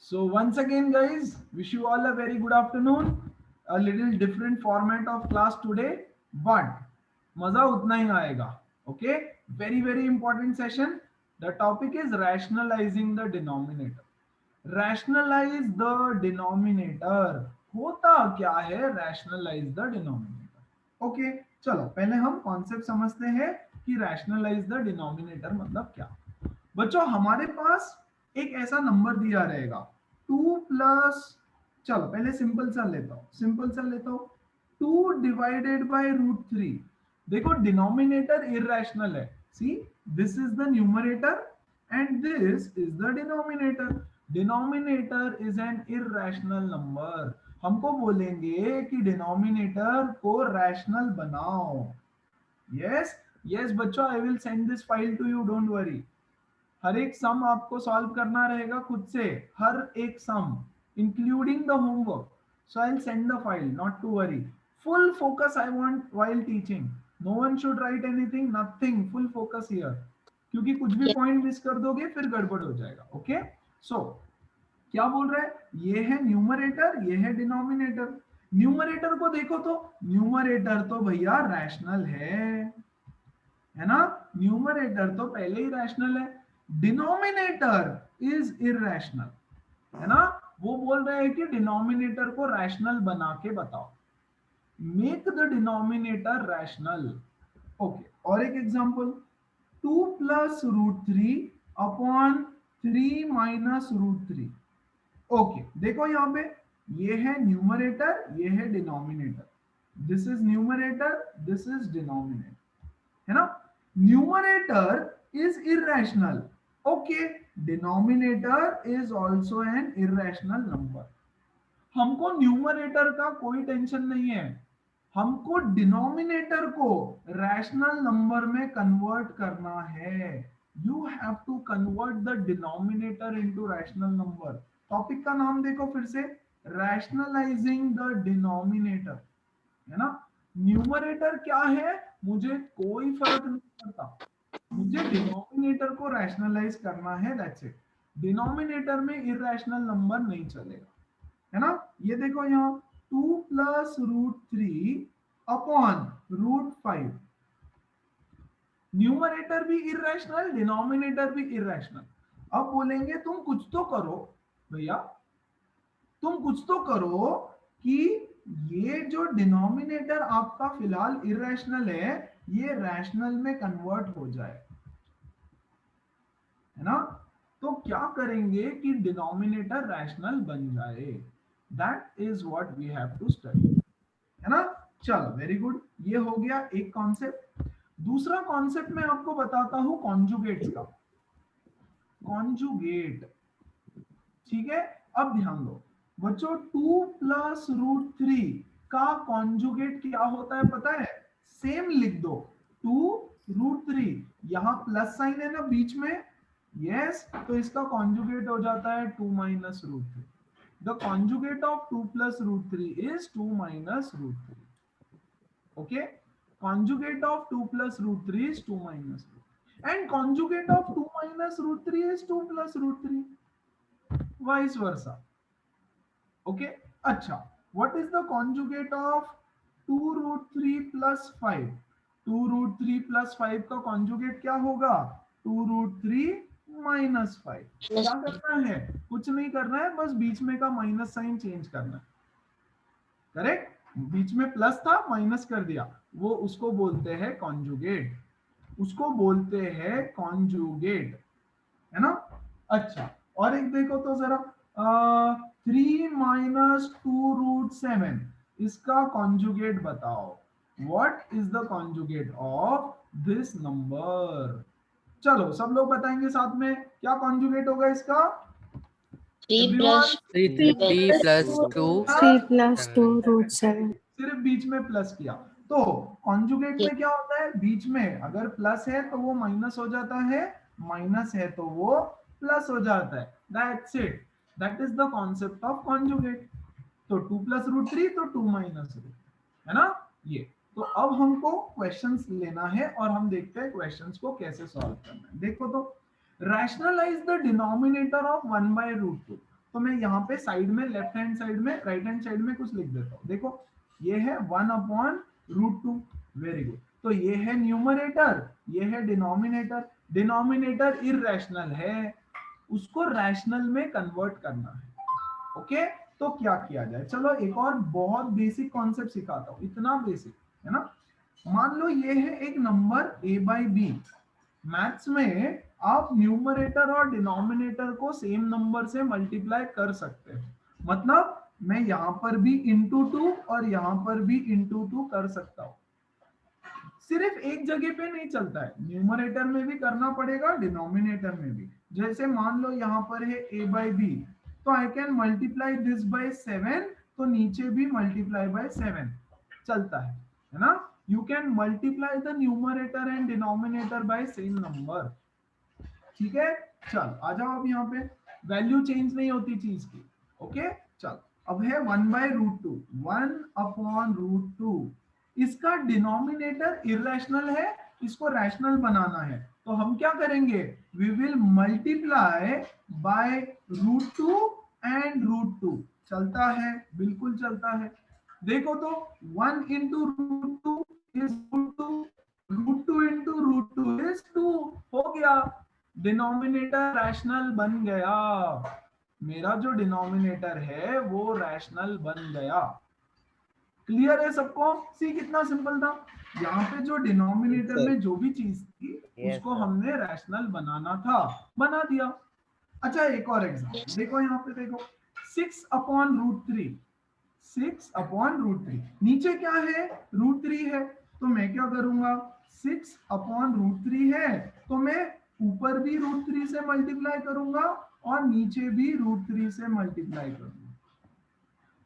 So once again, guys, wish you all a very good afternoon. A little different format of class today, but मजा उतना ही आएगा. Okay, very important session. The topic is rationalizing the denominator. Rationalize the denominator. होता क्या है rationalize the denominator? Okay, चलो पहले हम concept समझते हैं कि rationalize the denominator मतलब क्या. बच्चों हमारे पास एक ऐसा नंबर दिया रहेगा 2 प्लस, चलो पहले सिंपल सा लेता हूं 2 डिवाइडेड बाय √3. देखो डिनोमिनेटर इरेशनल है. See, this is the numerator and this is the denominator. Denominator is an irrational number. हमको बोलेंगे कि डिनोमिनेटर को रैशनल बनाओ. यस यस बच्चों, I will send this file to you, don't worry. हर एक सम आपको सॉल्व करना रहेगा खुद से, हर एक sum including the homework. So I will send the file, not to worry. Full focus I want while teaching. No one should write anything, nothing, full focus here. क्योंकि कुछ भी पॉइंट मिस कर दोगे फिर गड़बड़ हो जाएगा. ओके, सो क्या बोल रहा है, ये है न्यूमरेटर, ये है डिनोमिनेटर. न्यूमरेटर को देखो तो न्यूमरेटर तो भैया रैशनल है ना. न्यूमरेटर तो पहले ही रैशनल है. डिनोमिनेटर इज इरैशनल, है ना. वो बोल रहे हैं कि डिनोमिनेटर को रैशनल बना के बताओ. Make the denominator rational. Okay, और एक एग्जांपल 2 + √3 अपॉन 3 - √3. ओके, देखो यहां पे ये है न्यूमरेटर, ये है denominator. This is numerator, this is denominator, है ना. Numerator is irrational. Okay, denominator is also an irrational number. हमको न्यूमरेटर का कोई टेंशन नहीं है. हमको डिनोमिनेटर को रैशनल नंबर में कन्वर्ट करना है. You have to convert the denominator into rational number. Topic का नाम देखो फिर से, रैशनलाइजिंग द डिनोमिनेटर, है ना. न्यूमरेटर क्या है मुझे कोई फर्क नहीं पड़ता, मुझे डिनोमिनेटर को रैशनलाइज करना है, दैट्स इट. डिनोमिनेटर में इरेशनल नंबर नहीं चलेगा, है ना. ये देखो यहाँ 2 + √3 अपॉन √5. न्यूमरेटर भी इरेशनल, डिनोमिनेटर भी इरेशनल. अब बोलेंगे तुम कुछ तो करो भैया, तुम कुछ तो करो कि ये जो डिनोमिनेटर आपका फिलहाल इरेशनल है ये रैशनल में कन्वर्ट हो जाए, है ना. तो क्या करेंगे कि डिनोमिनेटर रैशनल बन जाए. That is what we have to study, है ना. चलो वेरी गुड, ये हो गया एक कॉन्सेप्ट. दूसरा कॉन्सेप्ट मैं आपको बताता हूं कॉन्जुगेट्स का. कॉन्जुगेट, ठीक है. अब ध्यान दो बच्चों, 2 + √3 का कॉन्जुगेट क्या होता है पता है. सेम लिख दो, 2 √3, यहां प्लस साइन है ना बीच में. यस, तो इसका कॉन्जुगेट हो जाता है 2 - √3. The conjugate of 2 + √3 is 2 - √3. Okay, conjugate of 2 + √3 is 2 - √3 and conjugate of 2 - √3 is 2 + √3, vice versa. Okay, अच्छा, what is the conjugate of 2 √3 + 5? 2 √3 + 5 का conjugate क्या होगा, 2 √3 - 5. क्या करना है, कुछ नहीं करना है, बस बीच में का माइनस साइन चेंज करना है. करेक्ट, बीच में प्लस था माइनस कर दिया, वो उसको बोलते हैं कॉन्जुगेट, उसको बोलते हैं कॉन्जुगेट, है ना. अच्छा, और एक देखो तो जरा 3 - 2 √7, इसका कॉन्जुगेट बताओ. What is the conjugate of this number. चलो सब लोग बताएंगे साथ में, क्या कॉन्जुगेट होगा इसका. 3 एवरीवन, + 3 + 2 √7. सिर्फ बीच में प्लस किया. तो कॉन्जुगेट में क्या होता है, बीच में अगर प्लस है तो वो माइनस हो जाता है, माइनस है तो वो प्लस हो जाता है. That's it, that is the concept of conjugate. तो 2 + √3 तो 2 - √3, है ना. ये तो अब हमको क्वेश्चंस लेना है और हम देखते हैं क्वेश्चंस को कैसे सॉल्व करना है. देखो तो, रैशनलाइज द डिनोमिनेटर ऑफ 1/√2. तो मैं यहाँ पे साइड में लेफ्ट हैंड साइड में राइट हैंड साइड में कुछ लिख देता हूँ। देखो ये है 1/√2। Very good. तो ये है न्यूमरेटर, ये है डिनोमिनेटर। डिनोमिनेटर इररेशनल है, उसको रैशनल में कन्वर्ट करना है। ओके, तो क्या किया जाए, चलो एक और बहुत बेसिक कॉन्सेप्ट सिखाता हूँ, इतना बेसिक है ना। मान लो ये है एक नंबर a/b। मैथ्स में आप न्यूमरेटर और डिनोमिनेटर को सेम नंबर से मल्टीप्लाई कर सकते हो। मतलब मैं यहाँ पर भी इंटू 2 और यहाँ पर भी इंटू 2 कर सकता हूँ। सिर्फ एक जगह पे नहीं चलता है, न्यूमरेटर में भी करना पड़ेगा, डिनोमिनेटर में भी। जैसे मान लो यहाँ पर है a/b, तो I can multiply this by 7, तो नीचे भी मल्टीप्लाई बाय 7 चलता है ना। You can multiply the numerator and denominator by same number. ठीक है, चल आ जाओ। अब यहाँ पे वैल्यू चेंज नहीं होती चीज की। ओके, चल अब है 1/√2, 1/√2। इसका डिनोमिनेटर इरेशनल है, इसको रैशनल बनाना है, तो हम क्या करेंगे, we will multiply by √2 and √2। चलता है, बिल्कुल चलता है। देखो तो 1 into √2 is √2, √2 into √2 is 2। हो गया, डिनोमिनेटर रैशनल बन गया। मेरा जो डिनोमिनेटर है वो रैशनल बन गया। क्लियर है सबको? सी कितना सिंपल था। यहाँ पे जो डिनोमिनेटर में जो भी चीज थी उसको हमने रैशनल बनाना था, बना दिया। अच्छा एक और एग्जांपल देखो, यहाँ पे देखो 6/√3। 6/√3 नीचे क्या है, √3 है, तो मैं क्या करूंगा, 6/√3 है तो मैं ऊपर भी √3 से मल्टीप्लाई करूंगा और नीचे भी √3 से मल्टीप्लाई करूंगा।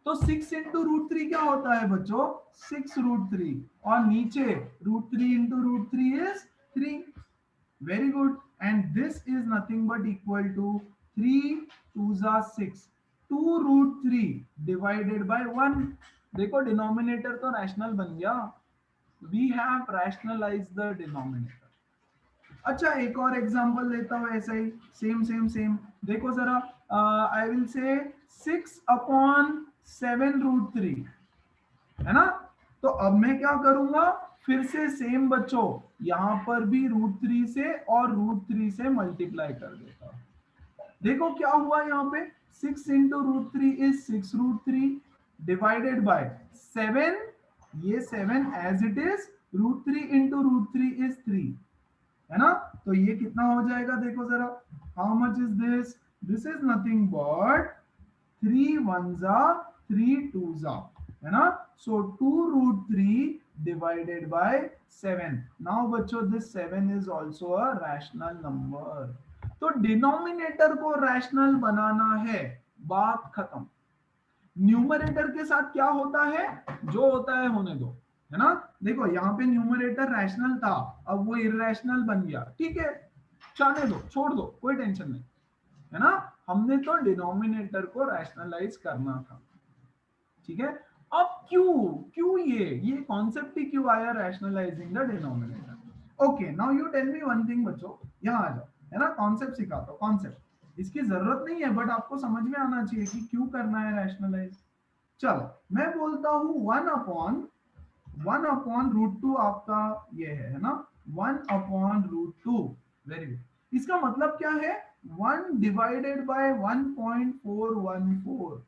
तो 6 into √3 क्या होता है बच्चों, 6√3, और नीचे √3 into √3 is 3। Very good. And this is nothing but equal to 3 2s are 6, 2√3 divided by 1। देखो डिनोमिनेटर तो रैशनल बन गया, we have rationalised the denominator. अच्छा एक और एग्जांपल लेता हूं ऐसा ही, सेम। देखो जरा, आई विल से 6/7√3 है ना। तो अब मैं क्या करूंगा, फिर से सेम बच्चों, यहां पर भी √3 से और √3 से मल्टीप्लाई कर देता हूं। देखो क्या हुआ यहाँ पे, 6 into √3 is 6√3 डिवाइडेड बाय 7, ये 7 as it is, √3 into √3 is 3 है ना। तो ये कितना हो जाएगा, देखो जरा, how much is this, this is nothing but 3 1s are 3 2s are है ना। सो 2√3 डिवाइडेड बाय 7। नाउ बच्चों this 7 is also a rational number. तो डिनोमिनेटर को रैशनल बनाना है, बात खत्म। न्यूमरेटर के साथ क्या होता है, जो होता है होने दो, है ना। देखो यहाँ पे न्यूमरेटर रैशनल था, अब वो इररेशनल बन गया, ठीक है, जाने दो, छोड़ दो, कोई टेंशन नहीं, है ना। हमने तो डिनोमिनेटर को रैशनलाइज करना था, ठीक है। अब क्यों ये कॉन्सेप्ट ही क्यों आया, rationalising the denominator. Okay, now you tell me one thing बच्चों, यहाँ आ जाओ, है ना, कॉन्सेप्ट सिखाता हूँ। कॉन्सेप्ट इसकी जरूरत नहीं है, बट आपको समझ में आना चाहिए कि क्यों करना है रैशनलाइज। चलो मैं बोलता हूँ 1/√2 आपका ये है ना, 1/√2। Very good. इसका मतलब क्या है, 1 डिवाइडेड बाय 1.414।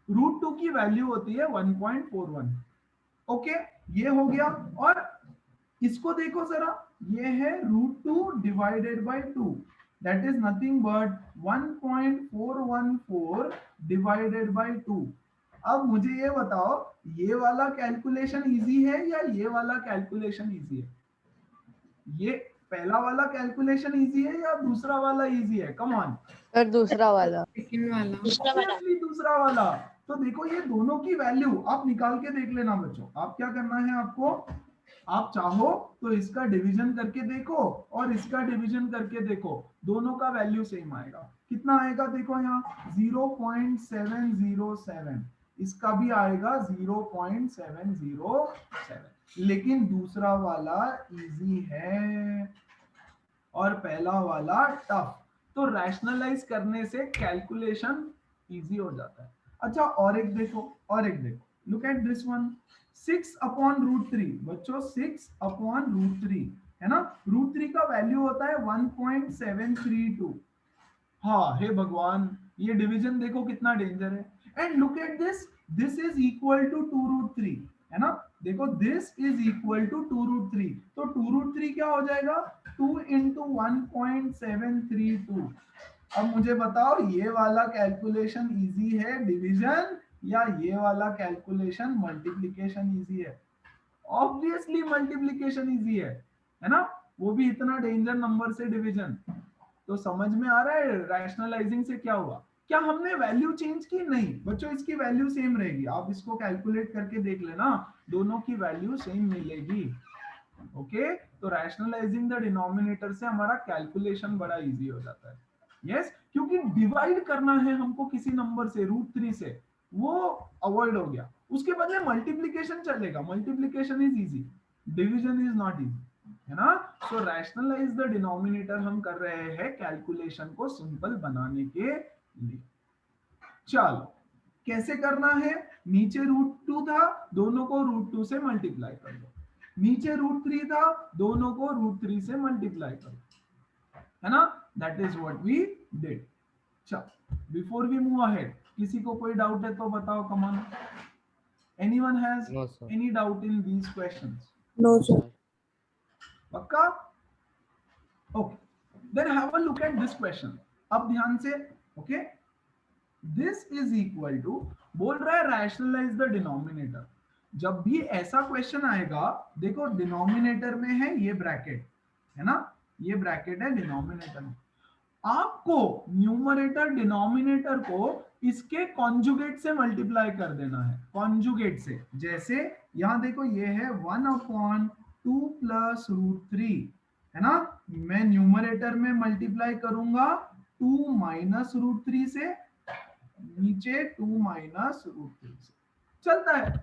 √2 की वैल्यू होती है 1.41। ओके, ये हो गया। और इसको देखो जरा, ये है √2 divided by 2, that is nothing but 1.414 divided by 2। अब मुझे ये बताओ, ये वाला कैलकुलेशन इजी है या ये वाला कैलकुलेशन इजी है? ये पहला वाला कैलकुलेशन इजी है या दूसरा वाला इजी है? कम ऑन सर दूसरा वाला। ऑब्वियसली दूसरा वाला। तो देखो ये दोनों की वैल्यू आप निकाल के देख लेना बच्चों। आप क्या करना है आपको, आप चाहो तो इसका डिवीजन करके देखो और इसका डिवीजन करके देखो, दोनों का वैल्यू सेम आएगा। कितना आएगा देखो यहाँ, 0.707, इसका भी आएगा 0.707। लेकिन दूसरा वाला इजी है और पहला वाला टफ। तो रैशनलाइज करने से कैलकुलेशन इजी हो जाता है। अच्छा और एक देखो, लुक एट दिस वन, 6/√3 बच्चों, 6/√3 है ना, √3 का वैल्यू होता है 1.732। हाँ हे भगवान, ये डिवीजन देखो कितना डेंजर है। And look at this is equal to 2√3 है ना, देखो दिस इज इक्वल टू 2√3, तो 2√3 क्या हो जाएगा, 2 इंटू 1.732। अब मुझे बताओ ये वाला कैलकुलेशन इजी है डिवीजन, या ये वाला कैलकुलेशन मल्टीप्लिकेशन इजी है? ऑब्वियसली मल्टीप्लिकेशन इजी है ना, वो भी इतना डेंजर नंबर से डिवीजन। तो समझ में आ रहा है रैशनलाइजिंग से क्या हुआ? क्या हमने वैल्यू चेंज की? नहीं बच्चों, इसकी वैल्यू सेम रहेगी, आप इसको कैलकुलेट करके देख लेना, दोनों की वैल्यू सेम मिलेगी। ओके, तो रैशनलाइजिंग द डिनोमिनेटर से हमारा कैलकुलेशन बड़ा इजी हो जाता है। यस, क्योंकि डिवाइड करना है हमको किसी नंबर से √3 से, वो अवॉइड हो गया, उसके बदले मल्टीप्लिकेशन चलेगा, multiplication is easy, division is not easy, है ना। सो रैशनलाइज द डिनोमिनेटर हम कर रहे हैं कैलकुलेशन को सिंपल बनाने के लिए। चलो कैसे करना है, नीचे √2 था, दोनों को √2 से मल्टीप्लाई कर दो, नीचे √3 था, दोनों को √3 से मल्टीप्लाई करो, है ना, that is what we did. चलो बिफोर वी मूव अहेड, किसी को कोई डाउट है तो बताओ, come on, anyone has No, sir. Any doubt in these questions? No, sir. पक्का? Okay, then have a look at this question, अब ध्यान से। Okay, this is equal to, बोल रहा है रैशनलाइज द डिनोमिनेटर। जब भी ऐसा क्वेश्चन आएगा, देखो डिनोमिनेटर में है ये ब्रैकेट, है ना, ये ब्रैकेट है डिनोमिनेटर में, आपको न्यूमरेटर डिनोमिनेटर को इसके कॉन्जुगेट से मल्टीप्लाई कर देना है, कॉन्जुगेट से। जैसे यहां देखो ये है 1/2 प्लस √3, है ना, मैं न्यूमरेटर में मल्टीप्लाई करूंगा 2 माइनस √3 से, नीचे 2 माइनस √3 से, चलता है।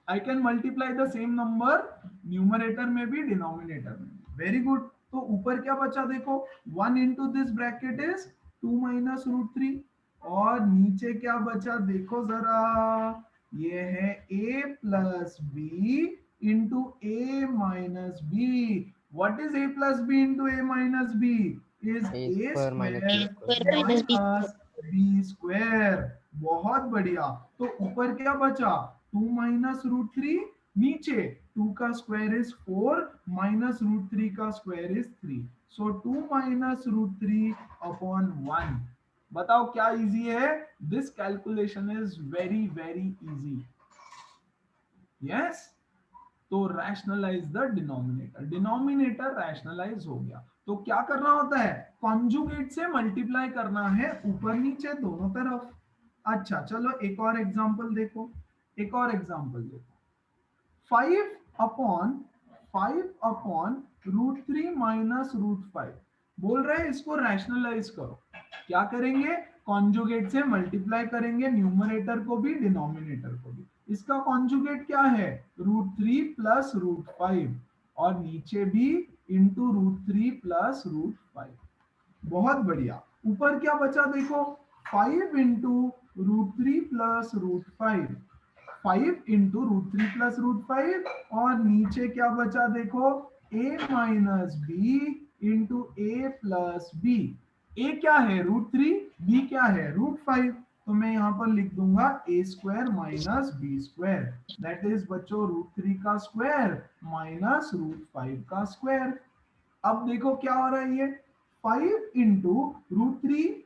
I can multiply the same number numerator में भी डिनोमिनेटर में भी। वेरी गुड, तो ऊपर क्या बचा देखो, 1 into this bracket is 2 minus √3, और नीचे क्या बचा देखो जरा, ये है a plus B into a minus B. What is a plus B into a minus B? Is A a square minus B square square. Minus B square. बहुत बढ़िया, तो ऊपर क्या बचा, 2 माइनस √3, नीचे 2 का स्क्वायर इज 4 माइनस √3 का square is 3, so 2 minus √3 upon 1। बताओ क्या इजी है? This calculation is very very easy. Yes, तो rationalise the denominator, denominator rationalise हो गया, तो क्या करना होता है, कॉन्जुगेट से मल्टीप्लाई करना है ऊपर नीचे दोनों तरफ। अच्छा चलो एक और एग्जांपल देखो, एक और एग्जांपल देखो, 5/√3 माइनस √5, बोल रहे हैं इसको रैशनलाइज करो। क्या करेंगे, कॉन्जुगेट से मल्टीप्लाई करेंगे, न्यूमरेटर को भी डिनोमिनेटर को भी। इसका कॉन्जुगेट क्या है, √3 प्लस √5, और नीचे भी इंटू √3 प्लस √5। बहुत बढ़िया, ऊपर क्या बचा देखो, 5 इंटू √3 प्लस √5, 5 इंटू √3 प्लस √5, और नीचे क्या बचा देखो, a minus B into a plus B. a क्या है √3, b क्या है √5, तो मैं यहाँ पर लिख दूंगा a square minus B square, that is बच्चों √3 का स्क्वायर माइनस √5 का स्क्वायर। अब देखो क्या हो रहा है, ये 5 into √3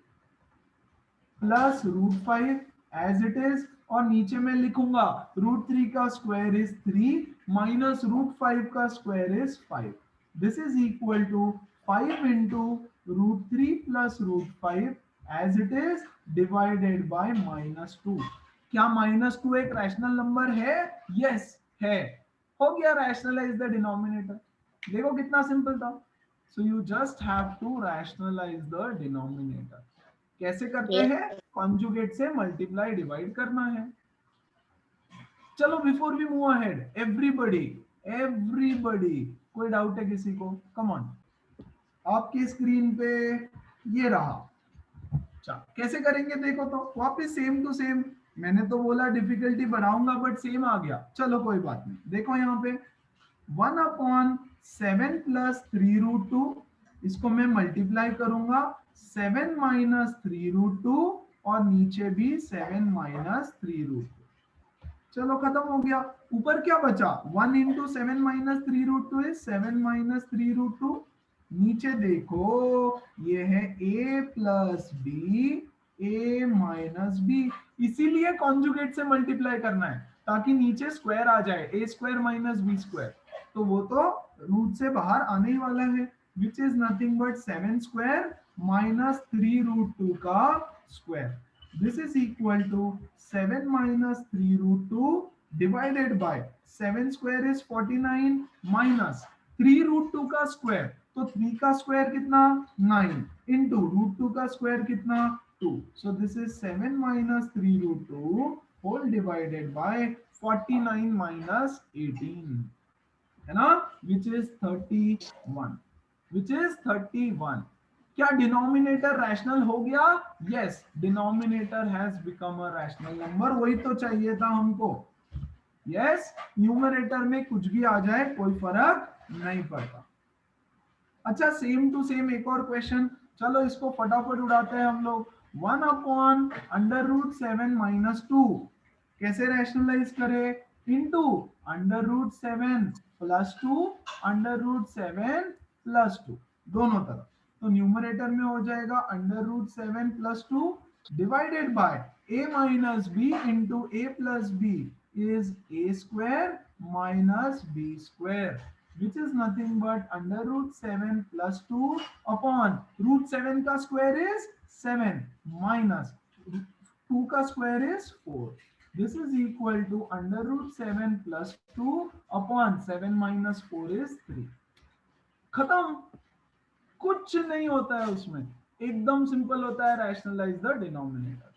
plus √5 as it is, और नीचे में लिखूंगा √3 का स्क्वायर इज 3 माइनस √5 का square is 5। This is equal to 5 into √3 plus √5 as it is divided by -2। क्या -2 एक रैशनल नंबर है? यस है, हो गया रैशनलाइज द डिनोमिनेटर। देखो कितना सिंपल था। So you just have to rationalise the denominator. कैसे करते हैं, कॉन्जुगेट से मल्टीप्लाई डिवाइड करना है। चलो before we move ahead, everybody कोई डाउट है किसी को? कम ऑन, आपकी स्क्रीन पे ये रहा, कैसे करेंगे देखो तो, वापस सेम टू सेम। मैंने तो बोला डिफिकल्टी बढ़ाऊंगा बट सेम आ गया, चलो कोई बात नहीं। देखो यहाँ पे 1/7 प्लस 3√2, इसको मैं मल्टीप्लाई करूंगा 7 माइनस 3√2 और नीचे भी 7 माइनस 3√2। चलो खत्म हो गया। ऊपर क्या बचा, 1 इंटू 7 माइनस 3√2 इज 7 माइनस 3√2। नीचे देखो ये है a plus B, a minus B, इसीलिए कॉन्जुगेट से मल्टीप्लाई करना है ताकि नीचे स्क्वायर आ जाए, a square minus B square. तो वो तो रूट से बाहर आने ही वाला है, विच is nothing but 7 square minus 3√2 का square. This is equal to 7 minus 3√2 divided by 7 square is 49 minus 3√2 का स्क्वायर, तो 3 का स्क्वायर कितना 9 into √2 का स्क्वायर कितना 2। So this is 7 minus 3√2 whole divided by 49 minus 18, है ना, which is 31, which is 31। क्या डिनोमिनेटर रैशनल हो गया? Yes, denominator has become a rational number, वही तो चाहिए था हमको। यस, न्यूमरेटर में कुछ भी आ जाए कोई फर्क नहीं पड़ता। अच्छा, सेम टू सेम एक और क्वेश्चन, चलो इसको फटाफट उड़ाते हैं हम लोग। 1/√7 माइनस 2 कैसे रैशनलाइज करें, इनटू √7 प्लस 2 √7 प्लस 2, दोनों तरफ। तो न्यूमरेटर में हो जाएगा √7 plus 2 divided by a minus B into a plus B is a square minus b square, which is nothing but √7 plus 2 upon √7 का स्क्वायर is 7 minus 2 का square is 4. This is equal to √7 plus 2 upon 7 minus 4 is 3. खत्म, कुछ नहीं होता है उसमें, एकदम simple होता है, रैशनलाइज द डिनोमिनेटर।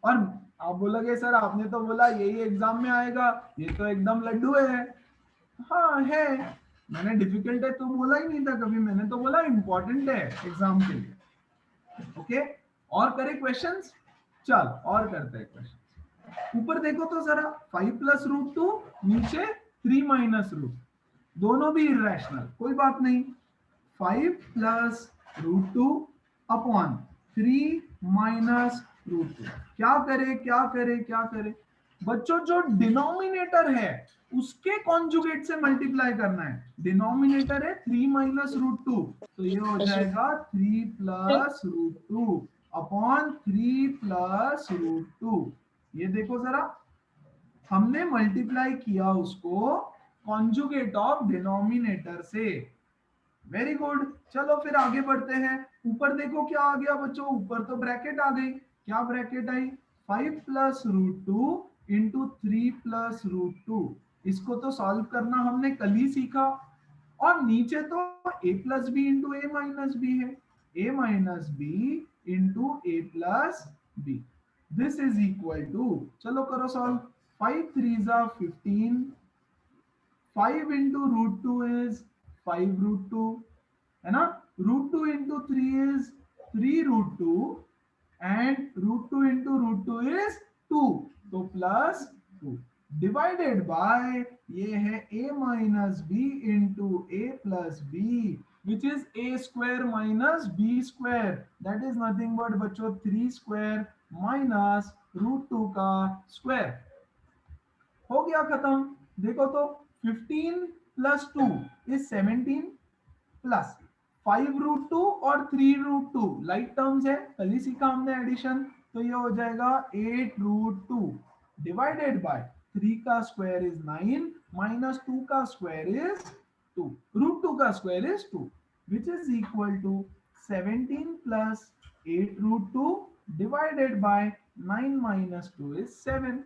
और आप बोलोगे सर आपने तो बोला यही एग्जाम में आएगा, ये तो एकदम लड्डू है। हाँ है, मैंने डिफिकल्ट है तो बोला ही नहीं था कभी, मैंने तो बोला इंपॉर्टेंट है एग्जाम के लिए। ओके, और करें क्वेश्चंस, चल और करते हैं क्वेश्चन। ऊपर देखो तो जरा, 5 प्लस √2 नीचे 3 माइनस √, दोनों भी इरेशनल, कोई बात नहीं। 5 प्लस √2 अपॉन 3 माइनस √2, क्या करे क्या करे क्या करे बच्चों, जो डिनोमिनेटर है उसके कॉन्जुगेट से मल्टीप्लाई करना है। डिनोमिनेटर है 3 माइनस √2, तो ये हो जाएगा 3 प्लस √2 अपॉन 3 प्लस √2। ये देखो जरा, हमने मल्टीप्लाई किया उसको कॉन्जुगेट ऑफ डिनोमिनेटर से। वेरी गुड, चलो फिर आगे बढ़ते हैं। ऊपर देखो क्या आ गया बच्चों, ऊपर तो ब्रैकेट आ गई, क्या ब्रैकेट आई, 5 प्लस √2 इंटू 3 प्लस √2, इसको तो सॉल्व करना हमने कल ही सीखा। और नीचे तो a plus B into A minus B है, a minus B into A plus B, this is equal to, चलो करो सॉल्व, 5 3 जा 15, 5 इंटू √2 इज 5√2, है ना, √2 into 3 is 3√2 and √2 into √2 is 2, तो प्लस 2 डिवाइडेड बाय ये है a minus B into A plus B, which is a square minus b square, that is nothing but बच्चों 3 square minus √2 का square. हो गया खत्म। देखो तो 15 प्लस 2 इज 17 प्लस 5√2 और 3√2 लाइक टर्म्स है, कल ही सीखा हमने एडिशन, तो ये हो जाएगा 8√2 डिवाइडेड बाय 3 का स्क्वायर इज 9 माइनस 2 का स्क्वायर इज 2, √2 का square is 2, which is equal to 17 plus 8√2 divided by 9 minus 2 is 7।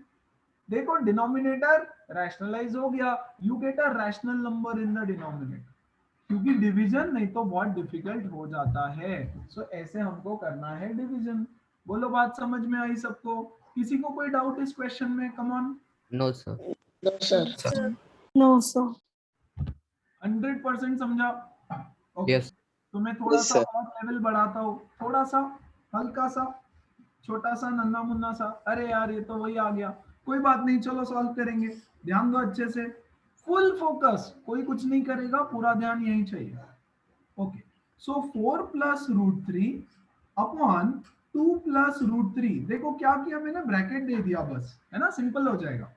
देखो डिनोमिनेटर रैशनलाइज हो गया, you get a rational number in the denominator, क्योंकि डिवीजन नहीं तो बहुत डिफिकल्ट हो जाता है। सो ऐसे हमको करना है डिवीजन। बोलो बात समझ में आई सबको? किसी को कोई डाउट इस क्वेश्चन में? Come on. No, sir. No, sir. No, sir. 100% समझा? Okay, Yes. तो मैं थोड़ा Yes, सा sir. और लेवल बढ़ाता हूँ, थोड़ा सा हल्का सा, छोटा सा, नन्ना मुन्ना सा, अरे यार ये तो वही आ गया, कोई बात नहीं, चलो सॉल्व करेंगे। ध्यान दो अच्छे से, फुल फोकस, कोई कुछ नहीं करेगा, पूरा ध्यान यही चाहिए। Okay, so 4 plus root three upon 2 plus root three, देखो क्या किया मैंने, ब्रैकेट दे दिया बस, है ना, सिंपल हो जाएगा।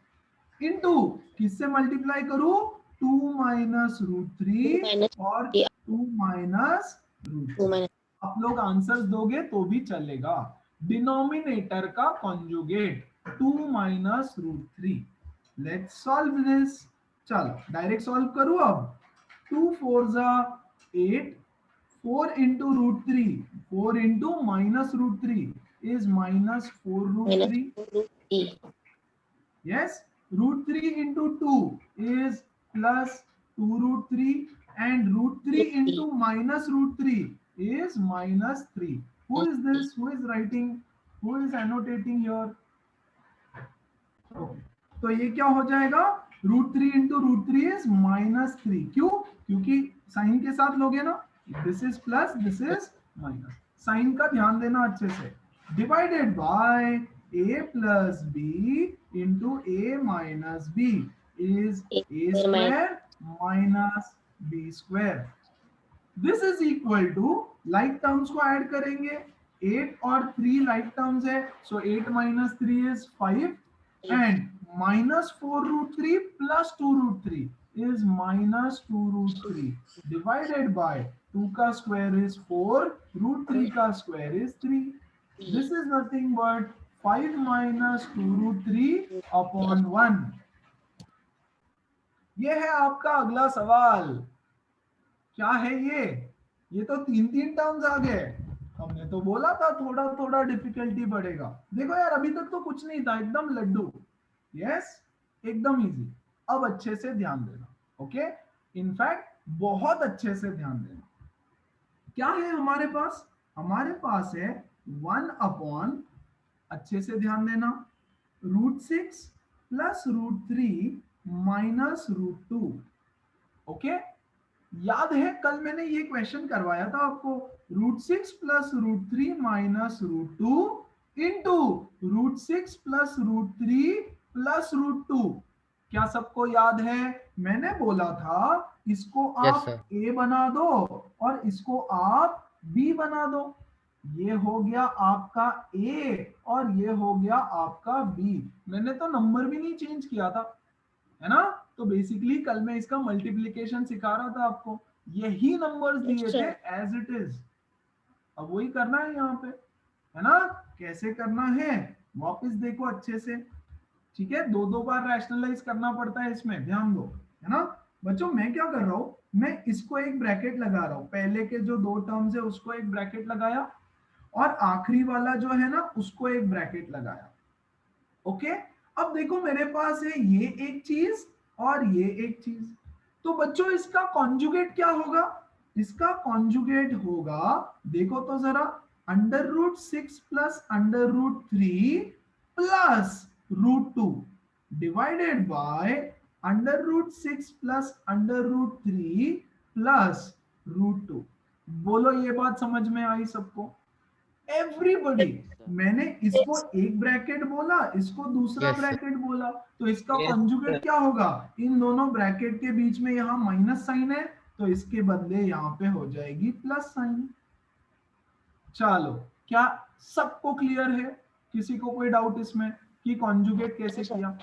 इनटू किससे मल्टीप्लाई करूं, 2 माइनस रूट थ्री और 2 माइनस रूट थ्री। आप लोग आंसर्स दोगे तो भी चलेगा, डिनोमिनेटर का conjugate 2 minus root three. Let's solve this, चलो डायरेक्ट सॉल्व करूं अब। 2 4 जा 8, 4 into root 3, 4 into minus root 3 is minus 4 root 3. Yes, root 3 into 2 is plus 2 root 3, and root 3 into minus root 3 is minus 3. Who is this? Who is writing? Who is annotating here? Okay. तो ये क्या हो जाएगा, root three into root three is minus three. क्यों? क्योंकि sign के साथ लोगे ना, this is plus, this is minus, sign का ध्यान देना अच्छे से। Divided by a plus B into A minus B is A square minus B square. This is equal to, like terms को ऐड करेंगे, 8 और 3 लाइक टर्म्स है, so 8 minus 3 is 5, and minus 4 root 3 plus 2 root 3 is minus 2 root 3 divided by 2 का square is 4, root 3 का square is 3. This is nothing but 5 minus 2 root 3 upon 1. ये है आपका अगला सवाल। क्या है ये तो तीन तीन टर्म्स आ गए। हमने तो बोला था थोड़ा थोड़ा डिफिकल्टी बढ़ेगा। देखो यार अभी तक तो कुछ नहीं था, एकदम लड्डू, यस एकदम इजी। अब अच्छे से ध्यान देना, ओके, इनफैक्ट बहुत अच्छे से ध्यान देना। क्या है हमारे पास? हमारे पास है 1 अपॉन, अच्छे से ध्यान देना, root 6 plus root 3 minus root 2। Okay, याद है कल मैंने ये क्वेश्चन करवाया था आपको, root 6 plus root 3 minus root 2 into root 6 plus root 3 plus root 2। क्या सबको याद है? मैंने बोला था इसको आप a बना दो और इसको आप b बना दो। ये हो गया आपका a और ये हो गया आपका b। मैंने तो नंबर भी नहीं चेंज किया था, है ना। तो बेसिकली कल मैं इसका मल्टीप्लिकेशन सिखा रहा था आपको, यही नंबर्स दिए थे एज इट इज। अब वही करना है यहाँ पे, है ना। कैसे करना है वापस देखो अच्छे से, ठीक है। दो दो बार रैशनलाइज करना पड़ता है इसमें, ध्यान दो, है ना। बच्चों मैं क्या कर रहा हूं, मैं इसको एक ब्रैकेट लगा रहा हूं, पहले के जो दो टर्म्स है उसको एक ब्रैकेट लगाया और आखिरी वाला जो है ना उसको एक ब्रैकेट लगाया। ओके, अब देखो मेरे पास है ये एक चीज और ये एक चीज। तो बच्चों इसका कॉन्जुगेट क्या होगा? इसका कॉन्जुगेट होगा, देखो तो जरा, under root 6 plus under root 3 plus root 2 divided by under root 6 plus under root 3 plus root 2। बोलो ये बात समझ में आई सबको? एवरीबॉडी। मैंने इसको एक ब्रैकेट बोला, इसको दूसरा ब्रैकेट बोला, तो इसका कॉन्जुगेट क्या होगा? इन दोनों ब्रैकेट के बीच में यहाँ माइनस साइन है, तो इसके बदले यहाँ पे हो जाएगी प्लस साइन। चलो, क्या सबको क्लियर है? किसी को कोई डाउट इसमें कि कॉन्जुगेट कैसे किया?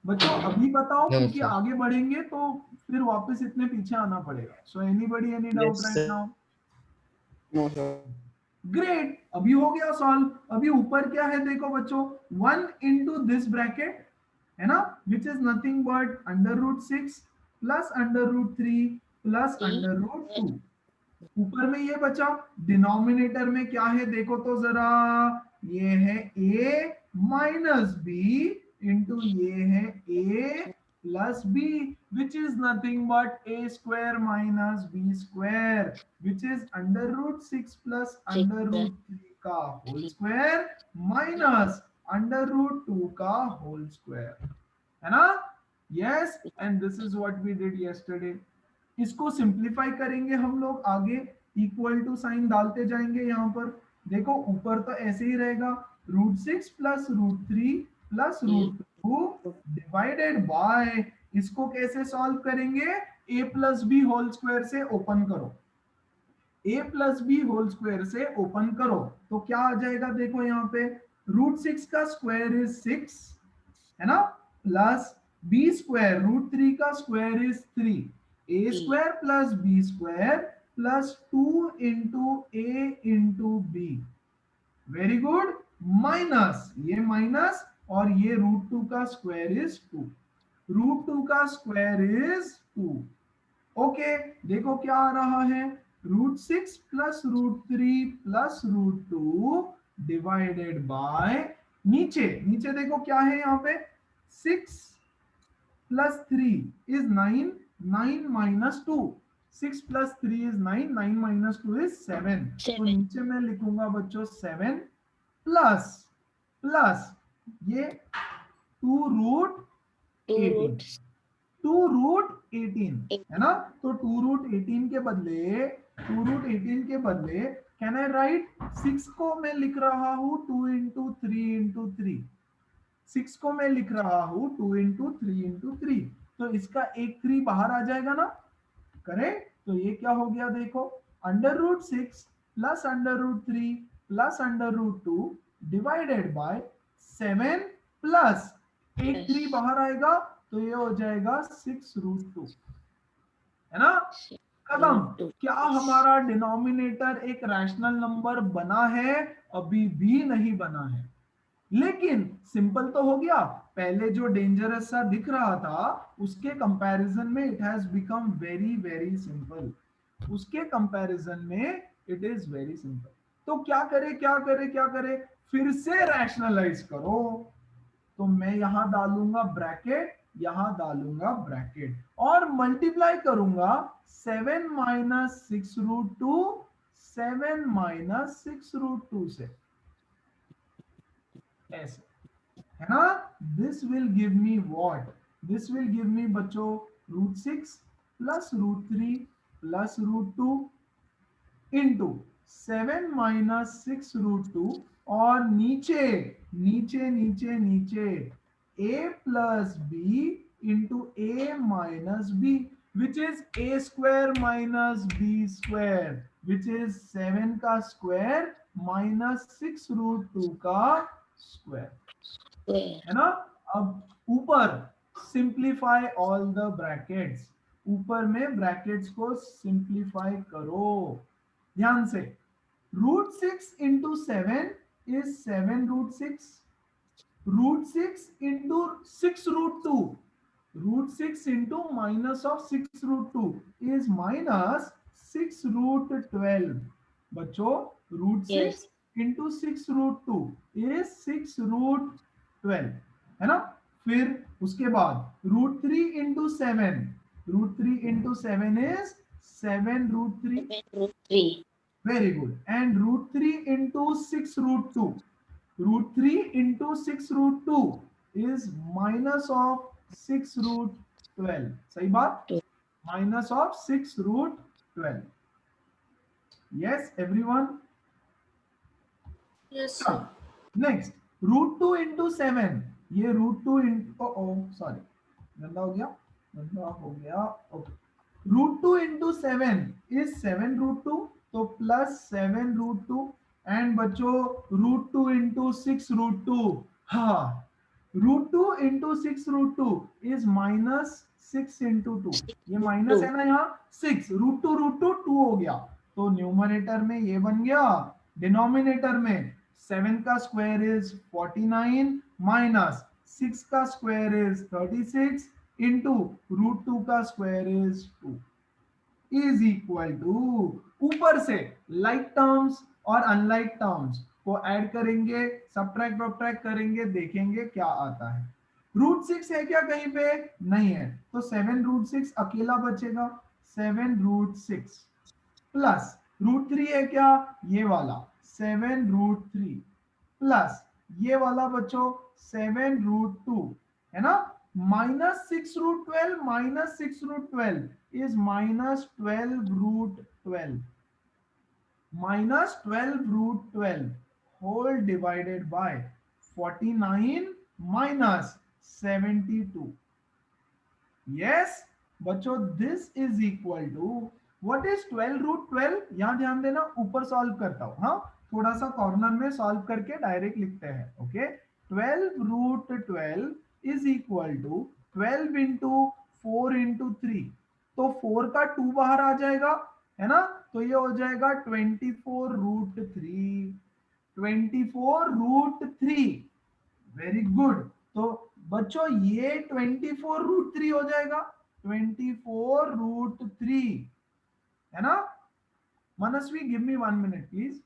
बच्चों अभी बताओ, क्योंकि आगे बढ़ेंगे तो फिर वापस इतने पीछे आना पड़ेगा। So anybody any doubt right now? No sir. Great, अभी हो गया सॉल्व। अभी ऊपर क्या है देखो बच्चों, 1 इंटू दिस ब्रैकेट, है ना, which is nothing but under root 6 plus under root 3 plus under root 2। ऊपर में ये बचा, डिनोमिनेटर में क्या है देखो तो जरा, ये है a माइनस बी इंटू ये है a plus b, which is nothing but a square minus b square, which is under root 6 plus under root 3 का whole square minus under root 2 का whole square, है ना। yes, and this is what we did yesterday। इसको simplify करेंगे हम लोग आगे, equal to sign डालते जाएंगे यहाँ पर, देखो ऊपर तो ऐसे ही रहेगा, √6 प्लस √3 प्लस √2 डिवाइडेड बाय, इसको कैसे सॉल्व करेंगे, a plus B whole square से ओपन करो, a plus B whole square से ओपन करो, तो क्या आ जाएगा, देखो यहाँ पे √6 का स्क्वायर इज 6 है ना, प्लस बी स्क्वायर √3 का square is 3, A square plus B square plus 2 into A into B, very good, minus ये माइनस और ये √2 का स्क्वायर इज 2, √2 का स्क्वायर इज 2, ओके, देखो क्या आ रहा है, √6 प्लस √3 प्लस √2 डिवाइडेड बाय, नीचे नीचे देखो क्या है यहाँ पे, 6 plus 3 is 9, 9 minus 2, 6 plus 3 is 9, 9 minus 2 is 7, तो नीचे मैं लिखूंगा बच्चों 7 प्लस प्लस ये 2√18, 2√18 है ना, तो 2√18 के बदले, 2√18 के बदले कैन आई राइट 6 को मैं लिख रहा हूं 2 इंटू 3 इंटू 3, 6 को मैं लिख रहा हूं 2 इंटू 3 इंटू 3, तो इसका एक 3 बाहर आ जाएगा ना, करेक्ट, तो ये क्या हो गया देखो, √6 plus √3 plus √2 divided bye 7 plus एक 3 बाहर आएगा तो ये हो जाएगा 6√2, है ना, खत्म, क्या हमारा डिनोमिनेटर एक रैशनल नंबर बना है, अभी भी नहीं बना है, लेकिन सिंपल तो हो गया, पहले जो डेंजरस सा दिख रहा था उसके कंपैरिजन में it has become very very simple, उसके कंपैरिजन में इट इज वेरी सिंपल, तो क्या करे क्या करे क्या करे, फिर से रैशनलाइज करो, तो मैं यहां डालूंगा ब्रैकेट, यहां डालूंगा ब्रैकेट और मल्टीप्लाई करूंगा 7 माइनस 6√2, 7 माइनस 6√2 से, ऐसे, है ना, this will give me what, this will give me बच्चों √6 प्लस √3 प्लस √2 इंटू 7 माइनस 6√2 और नीचे नीचे नीचे नीचे a plus B into a minus B which is a square minus b square which is 7 का स्क्वायर माइनस 6√2 का square, है ना, अब ऊपर सिंप्लीफाई ऑल द ब्रैकेट्स, ऊपर में ब्रैकेट्स को सिंप्लीफाई करो ध्यान से, √6 into 7 is 7√6, √6 into 6√2, √6 into minus of 6√2 is minus 6√12, बच्चों √6 into 6√2 is 6√12, है ना, फिर उसके बाद √3 into 7, √3 into 7 is 7√3, very good, and √3 into 6√2, √3 into 6√2 is minus of 6√12, सही बात, minus of 6√12, yes everyone, Yes, sir. next √2 into 7, ये √2 into sorry गंदा हो गया ओके, √2 into 7 is 7√2, तो प्लस 7√2 एंड बच्चों √2 into 6√2, हाँ √2 into 6√2 is minus 6 into 2, ये माइनस है ना यहाँ 6, √2 2 हो गया, तो न्यूमरेटर में ये बन गया, डिनोमिनेटर में 7 का स्क्वायर इज 49 माइनस 6 का स्क्वायर इज 36 इंटू √2 का square is 2 is equal to, ऊपर से लाइक टर्म्स और अनलाइक टर्म्स को ऐड करेंगे, सबट्रैक्ट वब्ट्रैक्ट करेंगे, देखेंगे क्या आता है, √6 है क्या कहीं पे, नहीं है, तो 7√6 अकेला बचेगा, 7√6 प्लस √3 है क्या, ये वाला 7√3 प्लस ये वाला बच्चों 7√2, है ना, minus 6√12 minus 6√12 is minus 12√12, minus 12 root 12 whole divided by 49 minus 72। Yes बच्चों, this is equal to what is 12 root 12। यहां ध्यान देना, ऊपर सॉल्व करता हूं, हाँ थोड़ा सा कॉर्नर में सॉल्व करके डायरेक्ट लिखते हैं। Okay, 12 root 12 is equal to 12 into 4 into 3। तो 4 का 2 बाहर आ जाएगा, है ना, तो ये हो जाएगा 24 रूट 3। 24 root 3, very good. तो बच्चों ये 24 रूट 3 हो जाएगा, 24 रूट 3, है ना। Manasvi give me 1 minute please.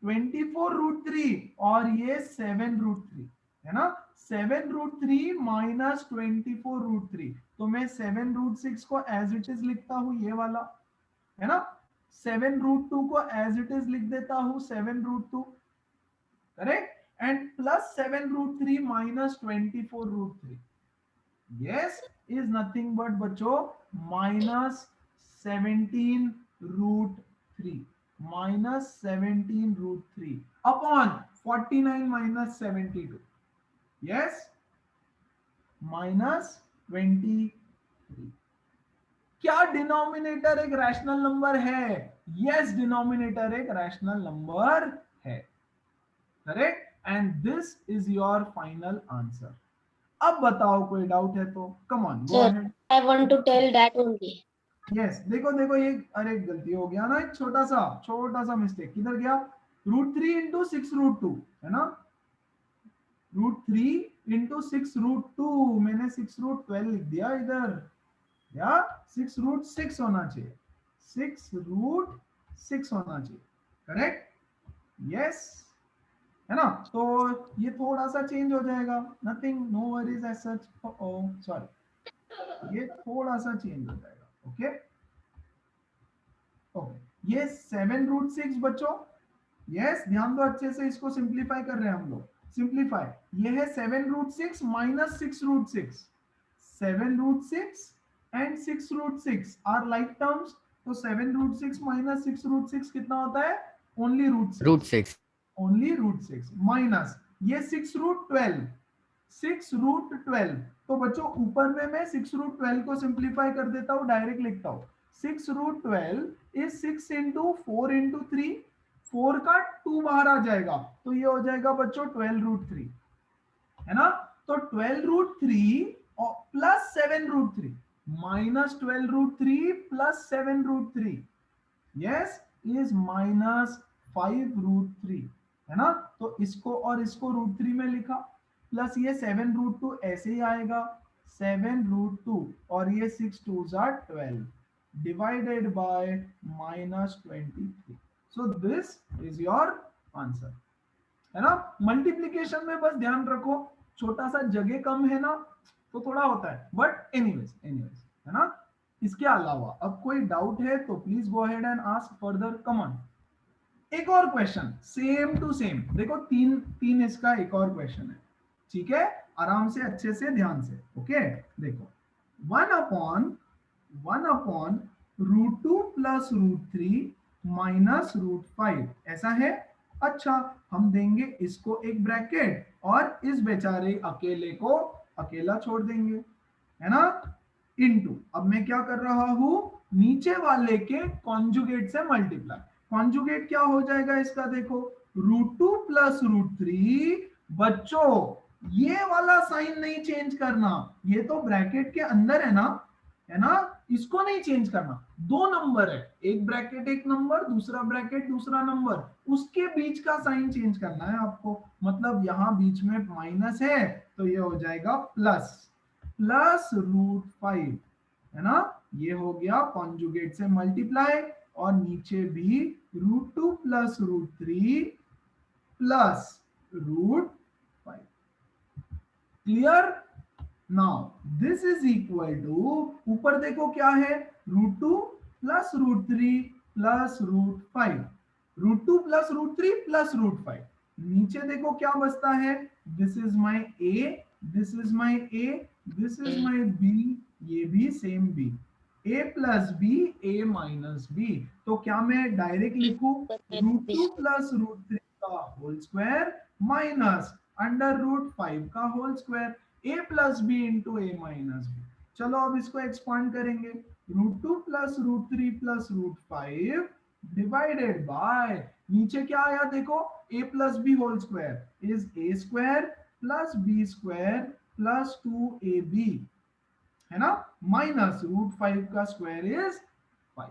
24 root 3 और ये 7 रूट 3, है ना। 7 रूट 3 माइनस 24 रूट 3, तो मैं 7 रूट 6 को एज इट इज लिखता हूं, ये वाला, है ना। 7 रूट 2 को एज इट इज लिख देता हूं, 7 root 2, correct, and plus 7 root 3 minus 24 root 3, yes, is nothing but बच्चों minus 17 root 3, minus 17 root 3 upon 49 minus 72, yes, minus 23। क्या डिनोमिनेटर एक रैशनल नंबर है? यस, डिनोमिनेटर एक रैशनल नंबर है, correct, and this is your final answer. अब बताओ कोई doubt है तो come on go Sir, ahead. I want to tell that only. Yes देखो देखो, ये अरे गलती हो गया ना, एक छोटा सा मिस्टेक किधर गया। रूट 3 इंटू 6 रूट 2, है ना, रूट 3 इंटू 6 रूट 2, मैंने 6 रूट 12 लिख दिया इधर, या 6 रूट 6 होना चाहिए, 6 रूट 6 होना चाहिए, करेक्ट, यस, है ना। तो ये थोड़ा सा चेंज हो जाएगा, nothing, no worries as such, oh sorry, ये थोड़ा सा चेंज हो जाएगा। ओके ओके, ये 7 रूट 6 बच्चों, यस ध्यान दो अच्छे से, इसको सिंप्लीफाई कर रहे हैं हम लोग, सिंप्लीफाई, ये है 7 root 6 minus 6 root 6, 7 root 6 and 6 root 6 are like terms, तो 7 रूट 6 माइनस 6 रूट 6 कितना होता है, only root 6, root 6, only root 6 minus ये 6 रूट 12, 6 रूट 12, तो बच्चों ऊपर में मैं 6 रूट 12 को सिंप्लीफाई कर देता हूं, डायरेक्ट लिखता हूं, 6 रूट 12 इज 6 इंटू 4 इंटू 3, 4 का 2 बाहर आ जाएगा, तो ये हो जाएगा बच्चों 12 रूट 3, है ना। तो 12 root 3 plus 7 root 3 minus 12 root 3 plus 7 root 3, yes, is minus 5 root 3, है ना। तो इसको और इसको रूट 3 में लिखा, प्लस ये 7 रूट 2 ऐसे ही आएगा, 7 रूट 2 और ये 6 2 jar 12 divided by minus 23। So this is your answer, है ना। मल्टीप्लीकेशन में बस ध्यान रखो, छोटा सा जगह कम है ना, तो थोड़ा होता है, बट एनीवेज है ना। इसके अलावा अब कोई डाउट है तो please go ahead and ask further, come on. एक और क्वेश्चन सेम टू सेम, देखो तीन तीन इसका एक और क्वेश्चन है, ठीक है, आराम से अच्छे से ध्यान से, ओके देखो, 1 upon root 2 plus root 3 minus root 5 ऐसा है। अच्छा, हम देंगे इसको एक ब्रैकेट और इस बेचारे अकेले को अकेला छोड़ देंगे, है ना, इनटू, अब मैं क्या कर रहा हूं, नीचे वाले के कॉन्जुगेट से मल्टीप्लाई, कॉन्जुगेट क्या हो जाएगा इसका, देखो रूट 2 प्लस रूट 3, बच्चों ये वाला साइन नहीं चेंज करना, ये तो ब्रैकेट के अंदर है ना, इसको नहीं चेंज करना, दो नंबर है, एक ब्रैकेट एक नंबर, दूसरा ब्रैकेट दूसरा नंबर, उसके बीच का साइन चेंज करना है आपको, मतलब यहां बीच में माइनस है तो ये हो जाएगा प्लस, प्लस रूट 5, है ना, ये हो गया कॉन्जुगेट से मल्टीप्लाई, और नीचे भी root 2 plus root 3 plus root 5, clear. Now this is equal to, ऊपर देखो क्या है, root 2 plus root 3 plus root 5, root 2 plus root 3 plus root 5, नीचे देखो क्या बचता है, this is my A, this is my A, this is my B, ये भी same B, a plus B a minus B. तो क्या मैं डायरेक्ट लिखूं √2 प्लस √3 का होल स्क्वायर माइनस √5 का whole square, a plus B into a minus B. चलो अब इसको एक्सपांड करेंगे, √2 प्लस √3 प्लस √5 डिवाइडेड बाय, नीचे क्या आया देखो, a plus B whole square is a square plus B square plus 2ab, है ना, माइनस √5 का स्क्वायर इज 5।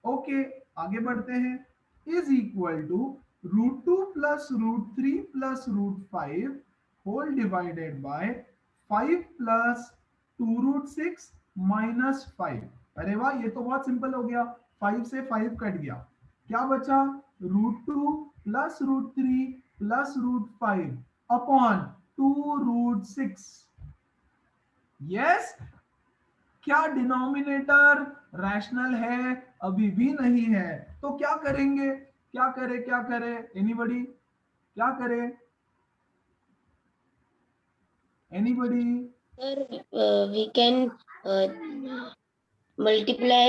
ओके, आगे बढ़ते हैं, is equal to √2 plus √3 plus √5 whole divided by 5 plus 2√6 minus 5। अरे वाह, ये तो बहुत सिंपल हो गया, 5 से 5 कट गया, क्या बचा √2 प्लस √3 प्लस √5 अपॉन 2√6। यस, क्या डिनोमिनेटर रैशनल है? अभी भी नहीं है। तो क्या करेंगे, क्या करे एनीबॉडी, क्या करे anybody? Sir, we can multiply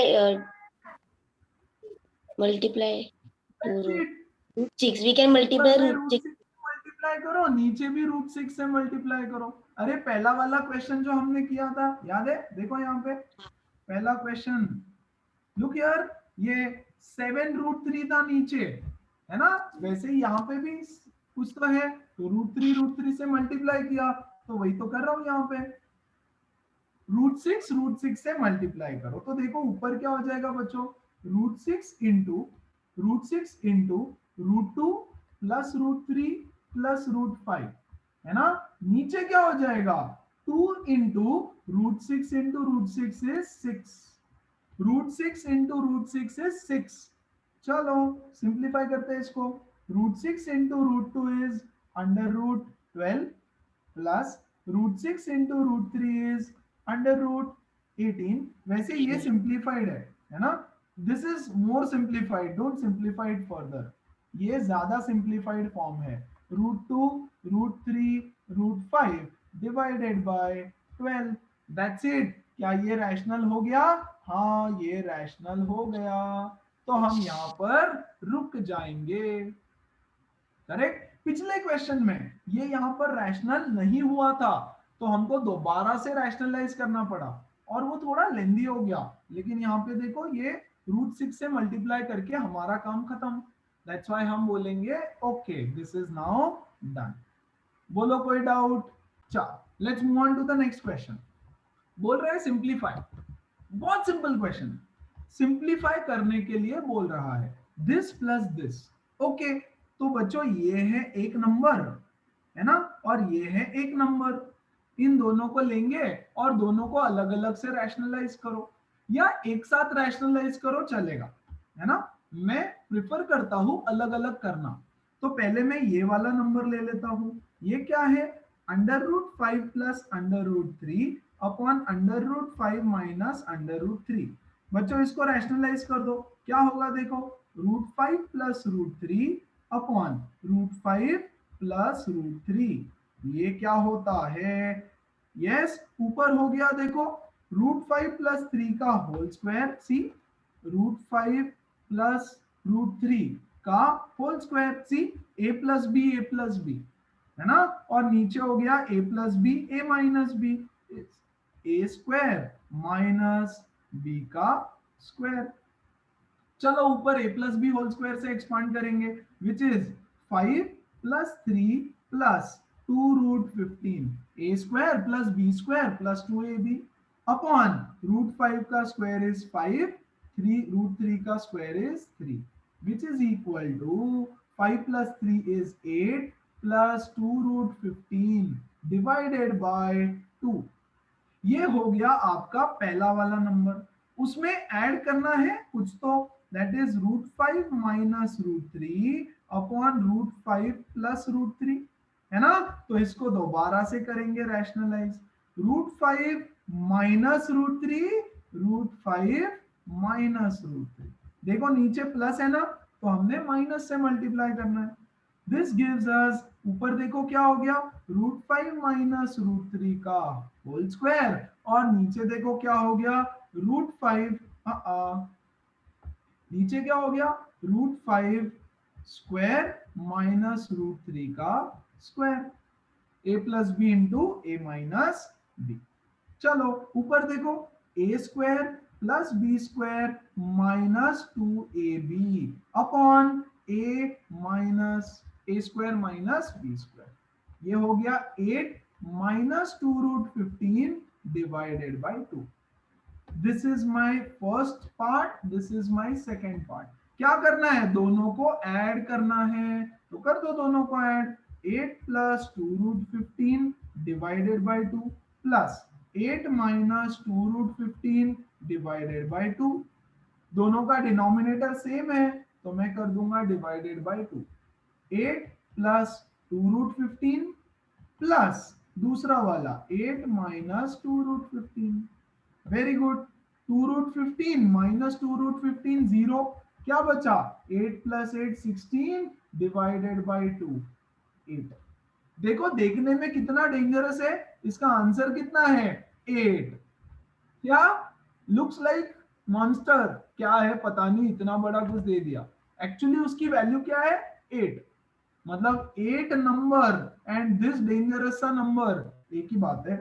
to √6. We can multiply ऊपर में √6. √6 मल्टीप्लाई करो, नीचे भी √6 से मल्टीप्लाई करो। अरे पहला वाला क्वेश्चन जो हमने किया था याद है, देखो यहाँ पे पहला क्वेश्चन, लुक हियर, ये 7√3 था नीचे, है ना, वैसे ही यहाँ पे भी कुछ तो है, तो √3 से मल्टीप्लाई किया, तो वही तो कर रहा हूँ यहाँ पे, √6 से मल्टीप्लाई करो, तो देखो ऊपर क्या हो जाएगा बच्चों, √6 इंटू √2 प्लस √3 प्लस √5, है ना, नीचे क्या हो जाएगा 2 into √6 into √6 is 6, √6 into √6 is 6। चलो सिंप्लीफाई करते हैं इसको, √6 into √2 is √12 plus √6 into √3 is √18। वैसे ये सिंप्लीफाइड है ना, this is more simplified, don't simplify it further, ये ज्यादा सिंप्लीफाइड फॉर्म है, √2 √3 √5 डिवाइडेड बाय 12, दैट्स इट। क्या ये रैशनल हो गया? हाँ ये रैशनल हो गया, तो हम यहाँ पर रुक जाएंगे। करेक्ट, पिछले क्वेश्चन में ये यहाँ पर रैशनल नहीं हुआ था, तो हमको दोबारा से रैशनलाइज करना पड़ा और वो थोड़ा लेंदी हो गया, लेकिन यहाँ पे देखो ये √6 से मल्टीप्लाई करके हमारा काम खत्म, दैट्स व्हाई हम बोलेंगे okay this is now done. बोलो कोई डाउट? चलो let's move on to the next question. बोल रहे हैं सिंप्लीफाई, बहुत सिंपल क्वेश्चन, सिंप्लीफाई करने के लिए बोल रहा है दिस प्लस दिस। ओके, तो बच्चों ये है एक नंबर, है ना, और ये है एक नंबर, इन दोनों को लेंगे और दोनों को अलग अलग से रैशनलाइज करो या एक साथ रैशनलाइज करो चलेगा, है ना, मैं प्रिफर करता हूं अलग अलग करना। तो पहले मैं ये वाला नंबर ले लेता हूं, ये क्या है √5 प्लस √3 अपॉन √5 माइनस √3। बच्चों इसको रैशनलाइज कर दो, क्या होगा देखो, √5 प्लस √3 अपॉन √5 प्लस √3, ये क्या होता है, यस ऊपर हो गया देखो, √5 प्लस 3 का होल स्क्वायर, सी √5 प्लस √3 का whole square, see a plus B, है ना, और नीचे हो गया a plus B a minus B, a square minus b का स्क्वायर। चलो ऊपर a plus B whole square से एक्सपांड करेंगे, which is 5 plus 3 plus 2√15, a square plus b square plus 2ab upon √5 का स्क्वायर इज 5, √3 का square is 3, which is equal to 5 plus 3 is 8 plus 2√15 divided by 2। ये हो गया आपका पहला वाला नंबर, उसमें ऐड करना है कुछ तो, that is √5 minus √3 upon √5 plus √3, है ना, तो इसको दोबारा से करेंगे रैशनलाइज, √5 माइनस √3 √5 माइनस √3, देखो नीचे प्लस है ना, तो हमने माइनस से मल्टीप्लाई करना है, दिस गिव्स अस, ऊपर देखो क्या हो गया, √5 माइनस √3 का होल स्क्वायर, और नीचे देखो क्या हो गया √5 नीचे क्या हो गया √5 स्क्वायर माइनस √3 का square a plus B into A minus B. चलो ऊपर देखो A square plus B square minus 2ab upon A square minus B square. ये हो गया 8 minus 2√15 divided by 2। This is my first part, this is my second part. क्या करना है दोनों को ऐड करना है, तो कर दो दोनों को add. 8 plus 2√15 divided by 2 plus 8 minus 2√15 divided by 2। दोनों का डिनोमिनेटर सेम है तो मैं कर दूंगा डिवाइडेड बाय 2। 8 प्लस 2√15 प्लस दूसरा वाला 8 माइनस 2√15। Very good. 2√15 माइनस 2√15 0, क्या बचा 8 प्लस 8 16 डिवाइडेड बाय 2 8। देखो देखने में कितना डेंजरस है, इसका आंसर कितना है 8। क्या लुक्स लाइक मॉन्स्टर, क्या है पता नहीं, इतना बड़ा कुछ दे दिया। एक्चुअली उसकी वैल्यू क्या है 8, मतलब 8 नंबर एंड दिस डेंजरस सा नंबर एक ही बात है,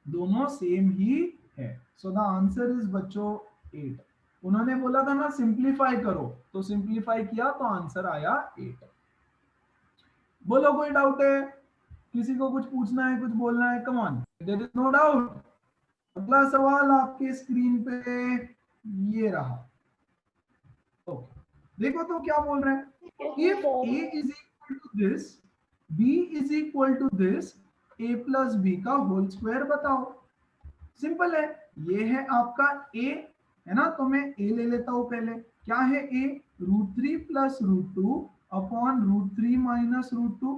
दोनों सेम ही है। सो द आंसर इज बच्चों 8। उन्होंने बोला था ना सिंप्लीफाई करो, तो सिंप्लीफाई किया तो आंसर आया 8। बोलो कोई डाउट है, किसी को कुछ पूछना है, कुछ बोलना है, come on, there is no doubt. अगला सवाल आपके स्क्रीन पे ये रहा। ओके देखो तो क्या बोल रहे हैं, if a is equal to this, b is equal to this, a plus B का होल स्क्वायर बताओ। सिंपल है, ये है आपका a है ना, तो मैं a ले लेता हूं पहले। क्या है a √3 प्लस √2 अपॉन √3 माइनस √2।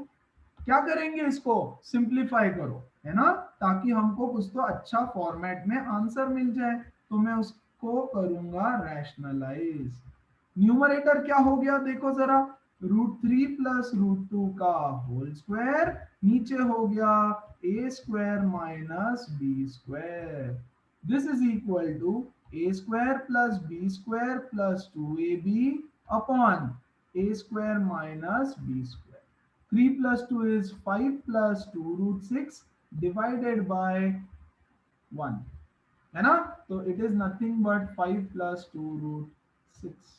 क्या करेंगे इसको सिंप्लीफाई करो है ना, ताकि हमको कुछ तो अच्छा फॉर्मेट में आंसर मिल जाए। तो मैं उसको करूंगा रैशनलाइज। न्यूमरेटर क्या हो गया देखो जरा, √3 प्लस √2 का होल स्क्वायर, नीचे हो गया a square minus B square. This is equal to a square plus B square plus 2ab upon a square minus B square. 3 plus 2 is 5 plus 2√6 divided by 1 है ना, तो it is nothing but 5 plus 2√6।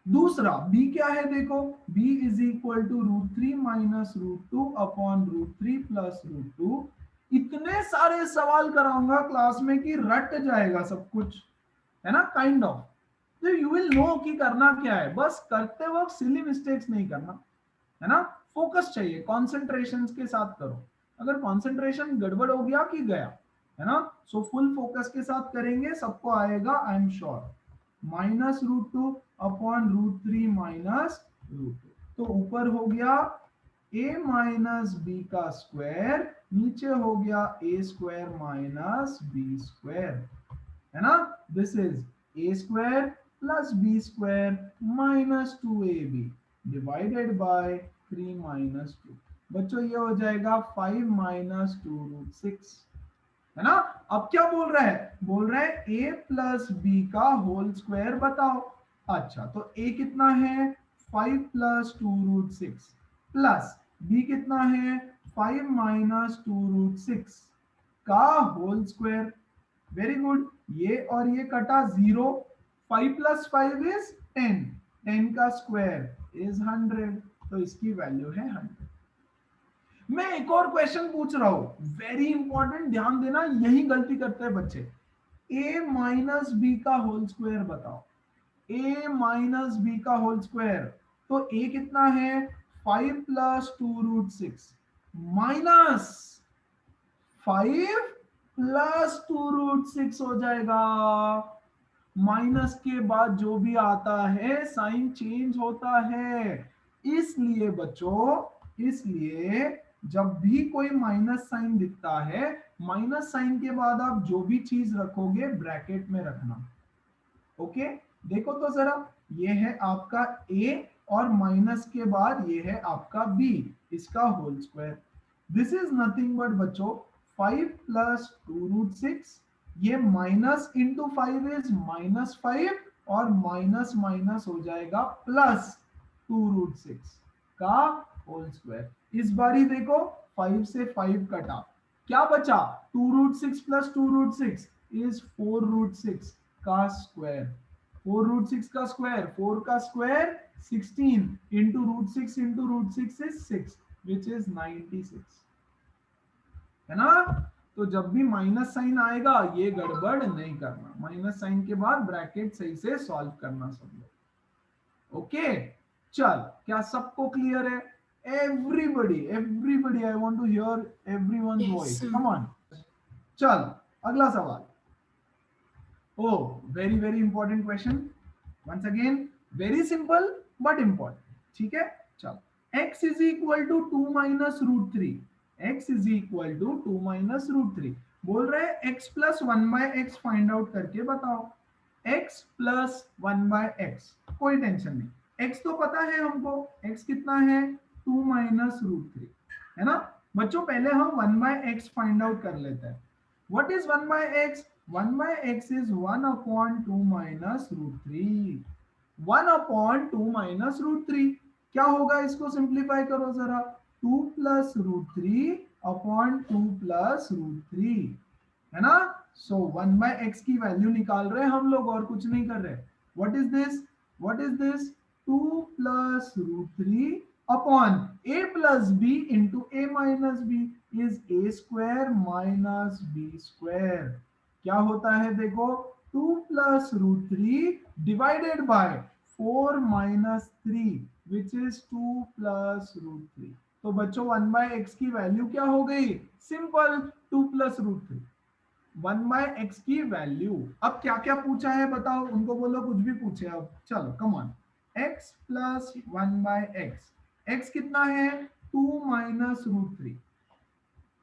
दूसरा b क्या है देखो, b is equal to √3 minus √2 upon √3 plus √2। इतने सारे सवाल कराऊंगा क्लास में कि रट जाएगा सब कुछ है ना, काइंड ऑफ। तो यू विल नो कि करना क्या है, बस करते वक्त सिली मिस्टेक्स नहीं करना है ना, फोकस चाहिए, कॉन्सेंट्रेशन के साथ करो। अगर कॉन्सेंट्रेशन गड़बड़ हो गया कि गया है ना, सो फुल फोकस के साथ करेंगे, सबको आएगा I am sure. Minus √2 upon √3 minus √2, तो ऊपर हो गया a माइनस बी का स्क्वायर, नीचे हो गया a square minus B square है ना। This is a square plus B square minus 2ab divided by 3 minus 2। बच्चों ये हो जाएगा 5 माइनस 2√6 है ना। अब क्या बोल रहा है, बोल रहा है a प्लस बी का होल स्क्वायर बताओ। अच्छा तो a कितना है 5 प्लस 2√6 प्लस b कितना है 5 माइनस 2√6 का होल स्क्वायर। वेरी गुड, ये और ये कटा 0, 5 प्लस 5 इज 10, 10 का स्क्वायर इज 100, तो इसकी वैल्यू है 100। मैं एक और क्वेश्चन पूछ रहा हूं, वेरी इंपॉर्टेंट, ध्यान देना, यही गलती करते हैं बच्चे। a माइनस बी का होल स्क्वायर बताओ, a माइनस बी का होल स्क्वायर, तो a कितना है 5 प्लस 2√6 माइनस 5 प्लस 2√6 हो जाएगा। माइनस के बाद जो भी आता है साइन चेंज होता है, इसलिए बच्चों, इसलिए जब भी कोई माइनस साइन दिखता है, माइनस साइन के बाद आप जो भी चीज रखोगे ब्रैकेट में रखना। ओके देखो तो जरा, ये है आपका a और माइनस के बाद ये है आपका b, इसका whole square. This is nothing but बच्चों 5 प्लस 2√6 ये माइनस इंटू 5 इज -5 और माइनस माइनस हो जाएगा +2√6 का होल स्क्वायर। इस बारी देखो 5 से 5 कटा, क्या बचा 2√6 + 2√6 इज 4√6 का स्क्वायर। 4√6 का स्क्वायर, 4 का square 16 into √6 into √6 is 6 which is 96, है ना। तो जब भी माइनस साइन आएगा ये गड़बड़ नहीं करना, माइनस साइन के बाद ब्रैकेट सही से सॉल्व करना सब लोग। ओके चल, क्या सबको क्लियर है? Everybody I want to hear everyone's voice, come on. चल अगला सवाल। Oh very very important question, once again very simple but important, ठीक है। चल x is equal to 2 minus root 3, x is equal to 2 minus root 3, बोल रहे हैं x plus 1 by X find out करके बताओ। x प्लस 1 बाय एक्स, कोई tension नहीं, x तो पता है हमको, x कितना है 2 माइनस रूट 3, है ना। बच्चों पहले हम 1 बाय एक्स फाइंड आउट कर लेते हैं। What is 1 by X? 1 by x is 1 upon 2 minus root 3, 1 upon 2 minus root 3, क्या होगा इसको सिंप्लीफाई करो जरा, 2 plus root 3 upon 2 plus root 3, है ना। सो 1 by x की वैल्यू निकाल रहे हैं हम लोग और कुछ नहीं कर रहे। What is this, what is this, 2 plus root 3 upon a plus b into a minus b is a square minus b square, क्या होता है देखो, 2 plus root 3 divided by 4 minus 3 which is 2 plus root 3। तो बच्चों 1 by x की value क्या हो गई, simple 2 plus root 3, 1 by x की वैल्यू। अब क्या क्या पूछा है बताओ, उनको बोलो कुछ भी पूछे अब, चलो come on. x plus 1 by x, x कितना है 2 minus root 3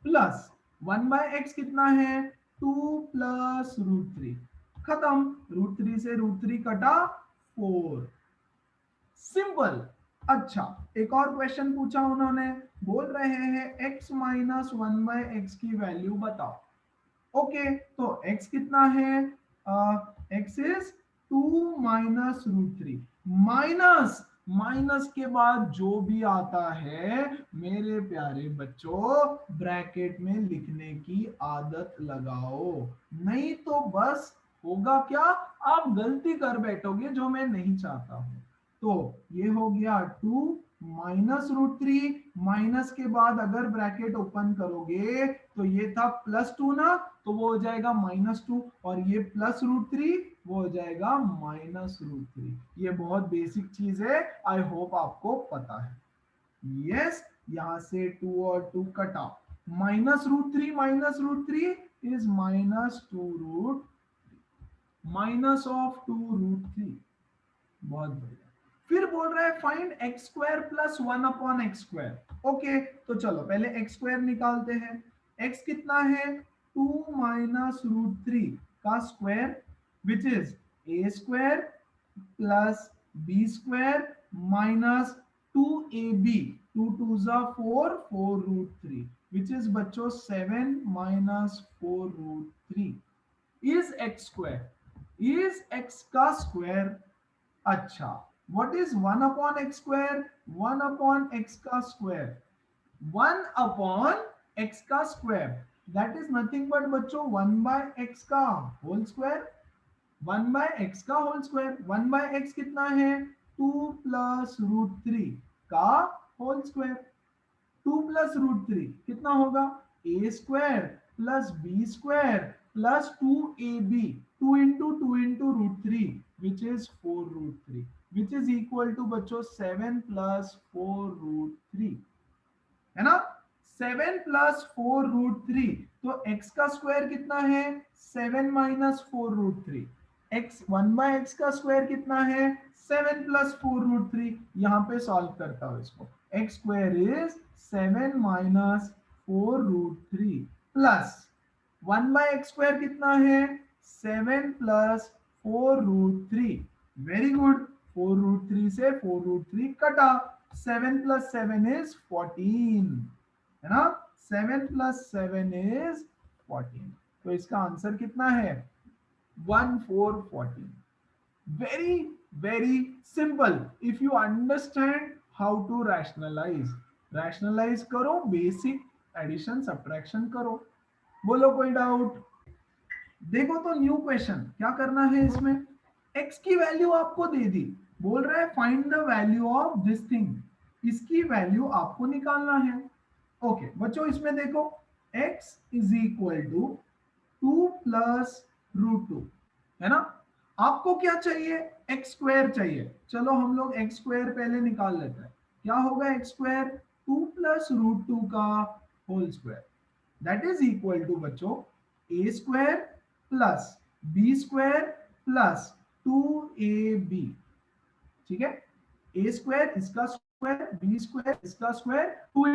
plus 1 by x कितना है 2 प्लस रूट 3, खत्म, रूट 3 से रूट 3 कटा 4, सिंपल। अच्छा एक और क्वेश्चन पूछा उन्होंने, बोल रहे हैं x माइनस 1 बाय एक्स की वैल्यू बताओ। ओके तो x कितना है, x is 2 minus root 3, minus minus के बाद जो भी आता है मेरे प्यारे बच्चों ब्रैकेट में लिखने की आदत लगाओ, नहीं तो बस होगा क्या, आप गलती कर बैठोगे जो मैं नहीं चाहता हूं। तो ये हो गया 2 माइनस रूट 3, माइनस के बाद अगर ब्रैकेट ओपन करोगे तो ये था +2 ना, तो वो हो जाएगा -2, और ये प्लस रूट 3 वो हो जाएगा -√3। ये बहुत बेसिक चीज है, आई होप आपको पता है। यस यहां से 2 और 2 कटा, -√3 इज -2√3, माइनस ऑफ 2√3, बहुत बढ़िया। फिर बोल रहा है find x square plus 1 upon x square. Okay तो चलो पहले x स्क्वायर निकालते हैं। x कितना है 2 माइनस रूट 3 का square which is a square plus b square minus 2ab, 2 2 जा 4, 4√3 विच इज बच्चों 7 minus 4√3 is x square, is x का स्क्वायर। अच्छा what is 1 upon x square, 1 upon x का square, 1 upon x का square that is nothing but बच्चों 1 by x का whole square, 1 by x का whole square, 1 by x कितना है 2 plus root 3 का whole square, 2 plus root 3 कितना होगा a square plus b square plus 2ab, 2 into root 3 which is 4√3 which is equal to बच्चों 7 plus 4√3, है ना। 7 plus 4√3, तो x का स्क्वायर कितना है 7 minus 4√3, x 1 by x का स्क्वायर कितना है 7 plus 4√3, यहाँ पे सॉल्व करता हूँ इसको, x square is 7 minus 4√3 plus 1 by x square कितना है 7 plus 4√3, वेरी गुड, 4√3 से 4√3 कटा, 7 plus 7 is 14, है ना, 7 plus 7 is 14, तो इसका आंसर कितना है 1414. Very very simple. If you understand how to rationalize करो, बेसिक एडिशन सब्ट्रैक्शन करो. बोलो कोई डाउट? देखो तो न्यू क्वेश्चन क्या करना है इसमें. x की वैल्यू आपको दे दी, बोल रहा है find the value of this thing. इसकी वैल्यू आपको निकालना है. ओके बच्चों इसमें देखो x is equal to 2 plus root 2 है ना. आपको क्या चाहिए एक्स स्क्वायर चाहिए. चलो हम लोग एक्स स्क्वायर पहले निकाल लेते हैं. क्या होगा एक्स स्क्वायर 2 प्लस रूट 2 का whole square. That is equal to बच्चों A square plus B square plus 2ab. ठीक है. ए स्क्वायर इसका स्क्वायर, बी स्क्वायर इसका स्क्वायर, 2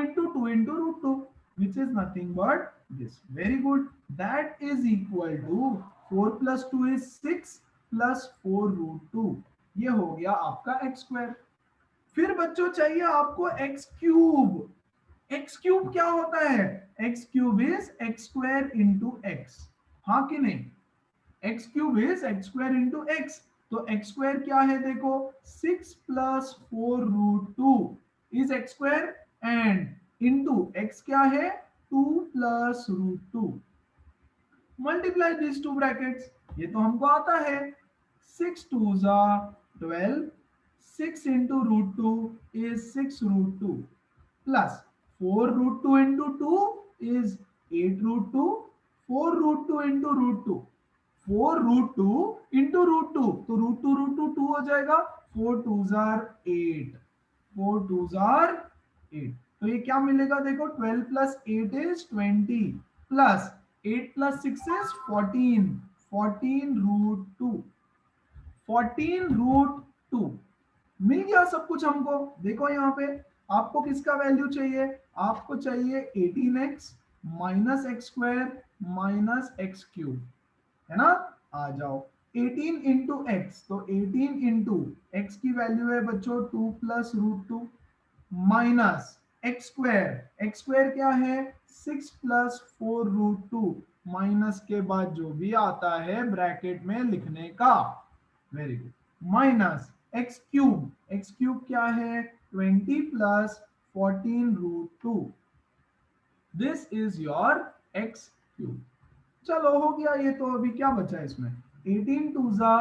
into रूट 2 which is nothing but this. Very good. That is equal to 4 plus 2 is 6 plus 4 root 2. ये हो गया आपका x स्क्वायर. फिर बच्चों चाहिए आपको x क्यूब. x क्यूब क्या होता है? x cube is x square into x. हाँ कि नहीं? x cube is x square into x. तो x स्क्वायर क्या है देखो 6 plus 4 root 2 is x square and into x क्या है 2 plus root 2. Multiply this two brackets. ये तो हमको आता है 6 2 जा 12. 6 into root 2 is 6 root 2 plus 4 root 2 into 2 is 8 root 2. 4 root 2 into root 2, 4 root 2 into root 2, तो रूट 2 2 हो जाएगा. 4 2 जार 8. 4 2 जार 8. तो ये क्या मिलेगा देखो 12 plus 8 is 20 plus 8 plus 6 is 14. 14 root 2. 14 root 2 मिल गया सब कुछ हमको. देखो यहाँ पे आपको किसका वैल्यू चाहिए? आपको चाहिए 18x minus X square minus X cube है ना. आ जाओ 18 इंटू एक्स. तो 18 इंटू एक्स की वैल्यू है बच्चों 2 plus root 2 minus X square. X square क्या है 6 प्लस 4 रूट 2. माइनस के बाद जो भी आता है ब्रैकेट में लिखने का. Very good. Minus X cube. X cube क्या है 20 plus 14 root 2. This is your X cube. चलो हो गया ये. तो अभी क्या बचा है इसमें 18 2 जा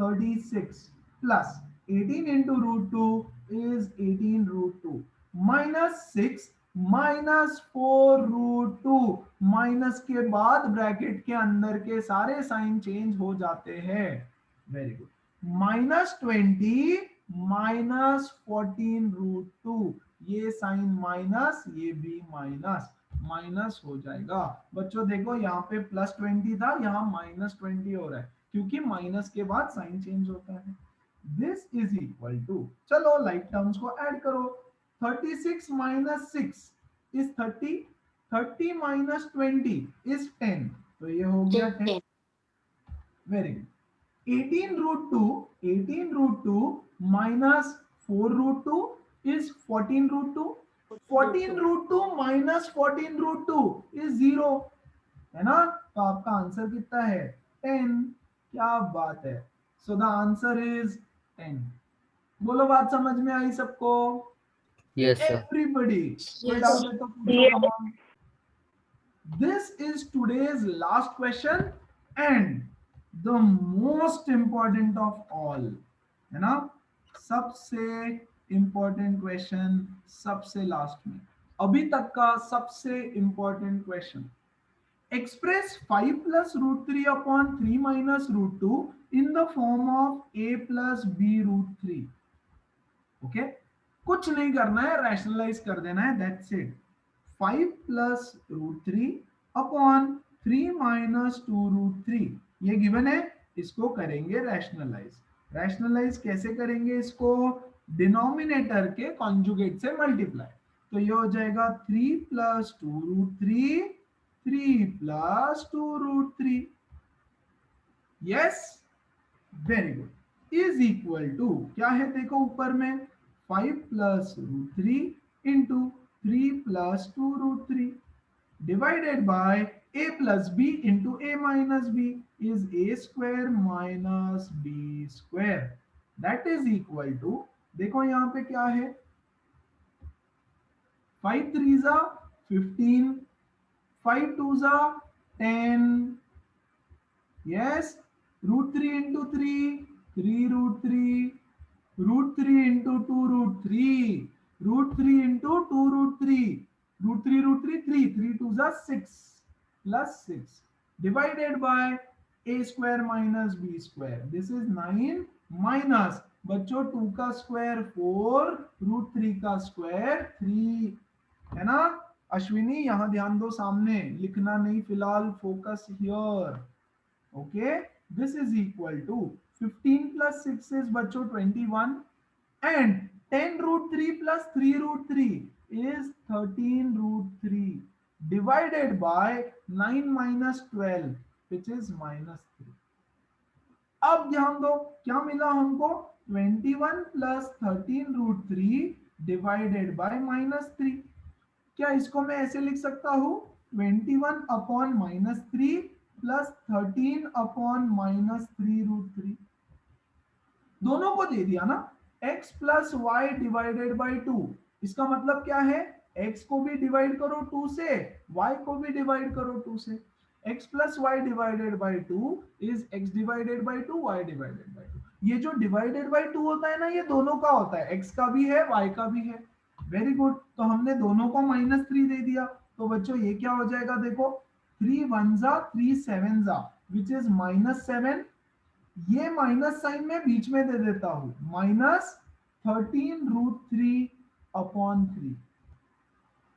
36 plus 18 into root 2 is 18 root 2 minus 6 minus 4 root 2. Minus के बाद ब्रैकेट के अंदर के सारे साइन चेंज हो जाते हैं. Very good. Minus 20 minus 14 root 2. ये साइन माइनस, ये भी माइनस, माइनस हो जाएगा. बच्चों देखो यहाँ पे प्लस 20 था, यहाँ माइनस 20 हो रहा है क्योंकि माइनस के बाद साइन चेंज होता है. दिस इज इक्वल टू, चलो लाइक टर्म्स को ऐड करो. 36 माइनस 6 इज 30. 30 minus 20 is 10. तो ये हो गया 10. Very good. 18 रूट 2, 18 रूट 2 माइनस 4 रूट 2 इज 14 रूट 2. 14 रूट 2 माइनस 14 रूट 2 इज 0 है ना. तो आपका आंसर कितना है 10. क्या बात है. So the answer is 10. बोलो बात समझ में आई सबको? Yes, sir. एवरीबॉडी. कोई Yes. डाउट है तो पूछो. Come on. This is today's last question and the most important of all है ना. सबसे इंपॉर्टेंट क्वेश्चन सबसे लास्ट में, अभी तक का सबसे important question. Express 5 plus root 3 upon 3 minus root 2 in the form of a plus B root 3. Okay, कुछ नहीं करना है, रैशनलाइज कर देना है. That's it. 5 plus root 3 upon 3 minus 2 root 3 ये गिवन है. इसको करेंगे रैशनलाइज. रैशनलाइज कैसे करेंगे इसको? डिनोमिनेटर के कॉन्जुगेट से मल्टीप्लाई. तो ये हो जाएगा 3 plus 2 root 3, 3 plus 2 root 3. Yes, very good. Is equal to क्या है देखो ऊपर में 5 plus root 3 into 3 plus 2 root 3. divided by a plus b into a minus b is a square minus b square. That is equal to, देखो यहां पे क्या है, 5 3s are 15, 5 2s are 10, yes, root 3 into 3, 3 root 3, root 3 into 2 root 3, root 3 into 2 root 3, root 3 root 3, 3, 3 2s are 6 plus 6 divided by a square minus b square. This is 9 minus, बच्चों 2 का square 4, root 3 का square 3, है ना। अश्विनी यहां ध्यान दो, सामने लिखना नहीं फिलहाल, focus here, okay. This is equal to 15 plus 6 is बच्चों 21 and 10 root 3 plus 3 root 3 is 13 root 3 divided by 9 minus 12 which is minus 3. अब ध्यान दो क्या मिला हमको, 21 plus 13 root 3 divided by minus 3. क्या इसको मैं ऐसे लिख सकता हूं, 21 upon minus 3 plus 13 upon minus 3 root 3. दोनों को दे दिया ना, x plus y divided by 2. इसका मतलब क्या है, x को भी डिवाइड करो 2 से, y को भी डिवाइड करो 2 से. x plus y divided by 2 is x divided by 2, y divided by 2. ये जो डिवाइडेड बाय 2 होता है ना, ये दोनों का होता है, x का भी है y का भी है. वेरी गुड, तो हमने दोनों को -3 दे दिया, तो बच्चों ये क्या हो जाएगा, देखो 3 1s are 3 7s are which is -7. ये माइनस साइन में बीच में दे देता हूं, -13 रूट 3 अपॉन 3,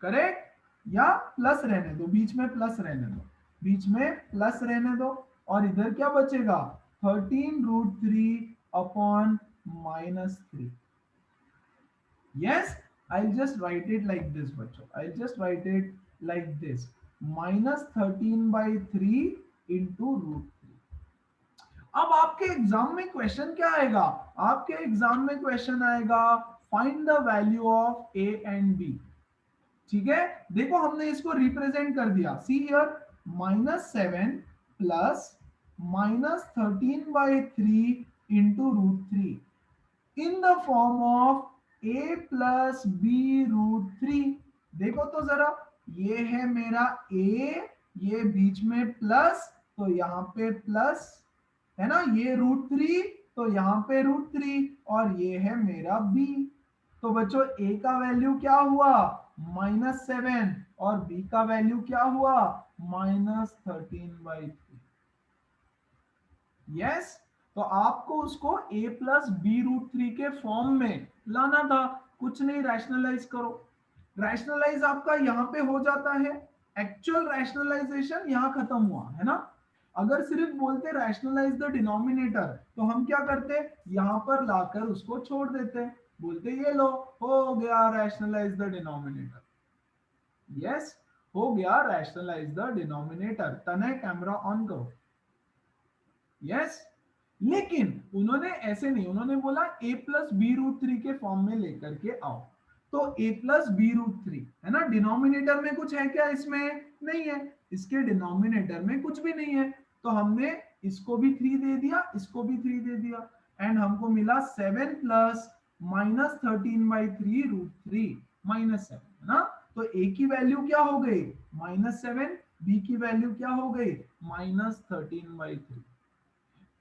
करेक्ट, या प्लस रहने दो, बीच में प्लस रहने दो, बीच में प्लस रहने दो, और इधर क्या बचेगा, 13 root 3 upon -3. yes, I'll just write it like this बच्चों, I'll just write it like this, -13/3 into root 3. अब आपके एग्जाम में क्वेश्चन क्या आएगा, आपके एग्जाम में क्वेश्चन आएगा find the value of A and B. ठीक है, देखो हमने इसको रिप्रेजेंट कर दिया, see here, -7 plus -13/3 into root 3 in the form of a plus B root 3. देखो तो जरा, ये है मेरा a, ये बीच में प्लस, तो यहां पे प्लस है ना, ये रूट 3, तो यहां पे रूट 3, और ये है मेरा b. तो बच्चों a का वैल्यू क्या हुआ, -7, और b का वैल्यू क्या हुआ, -13/3. यस, तो आपको उसको a प्लस बी रूट 3 के फॉर्म में लाना था, कुछ नहीं, रैशनलाइज करो. रैशनलाइज आपका यहां पे हो जाता है, एक्चुअल रैशनलाइजेशन यहां खत्म हुआ है ना. अगर सिर्फ बोलते रैशनलाइज द डिनोमिनेटर, तो हम क्या करते, यहां पर लाकर उसको छोड़ देते, बोलते ये लो हो गया रैशनलाइज द डिनोमिनेटर. यस, हो गया रैशनलाइज द डिनोमिनेटर. तने कैमरा ऑन करो. यस, लेकिन उन्होंने ऐसे नहीं, उन्होंने बोला a प्लस बी रूट 3 के फॉर्म में लेकर के आओ. तो a प्लस बी रूट 3 है ना, डिनोमिनेटर में कुछ है क्या, इसमें नहीं है, इसके डिनोमिनेटर में कुछ भी नहीं है, तो हमने इसको भी 3 दे दिया, इसको भी 3 दे दिया, एंड हमको मिला 7 प्लस -13/3 रूट 3 -7, है ना. तो a की वैल्यू क्या हो गई, -7, b की वैल्यू क्या हो गई, -13/3.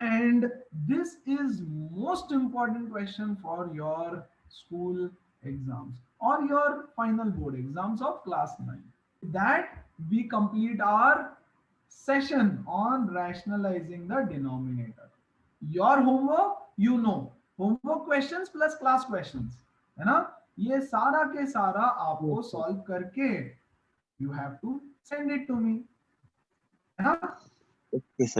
And this is most important question for your school exams or your final board exams of class 9. That we complete our session on rationalizing the denominator. Your homework, you know, homework questions plus class questions, है ना, ये सारा के सारा आपको solve करके you have to send it to me, है ना. Okay, sir.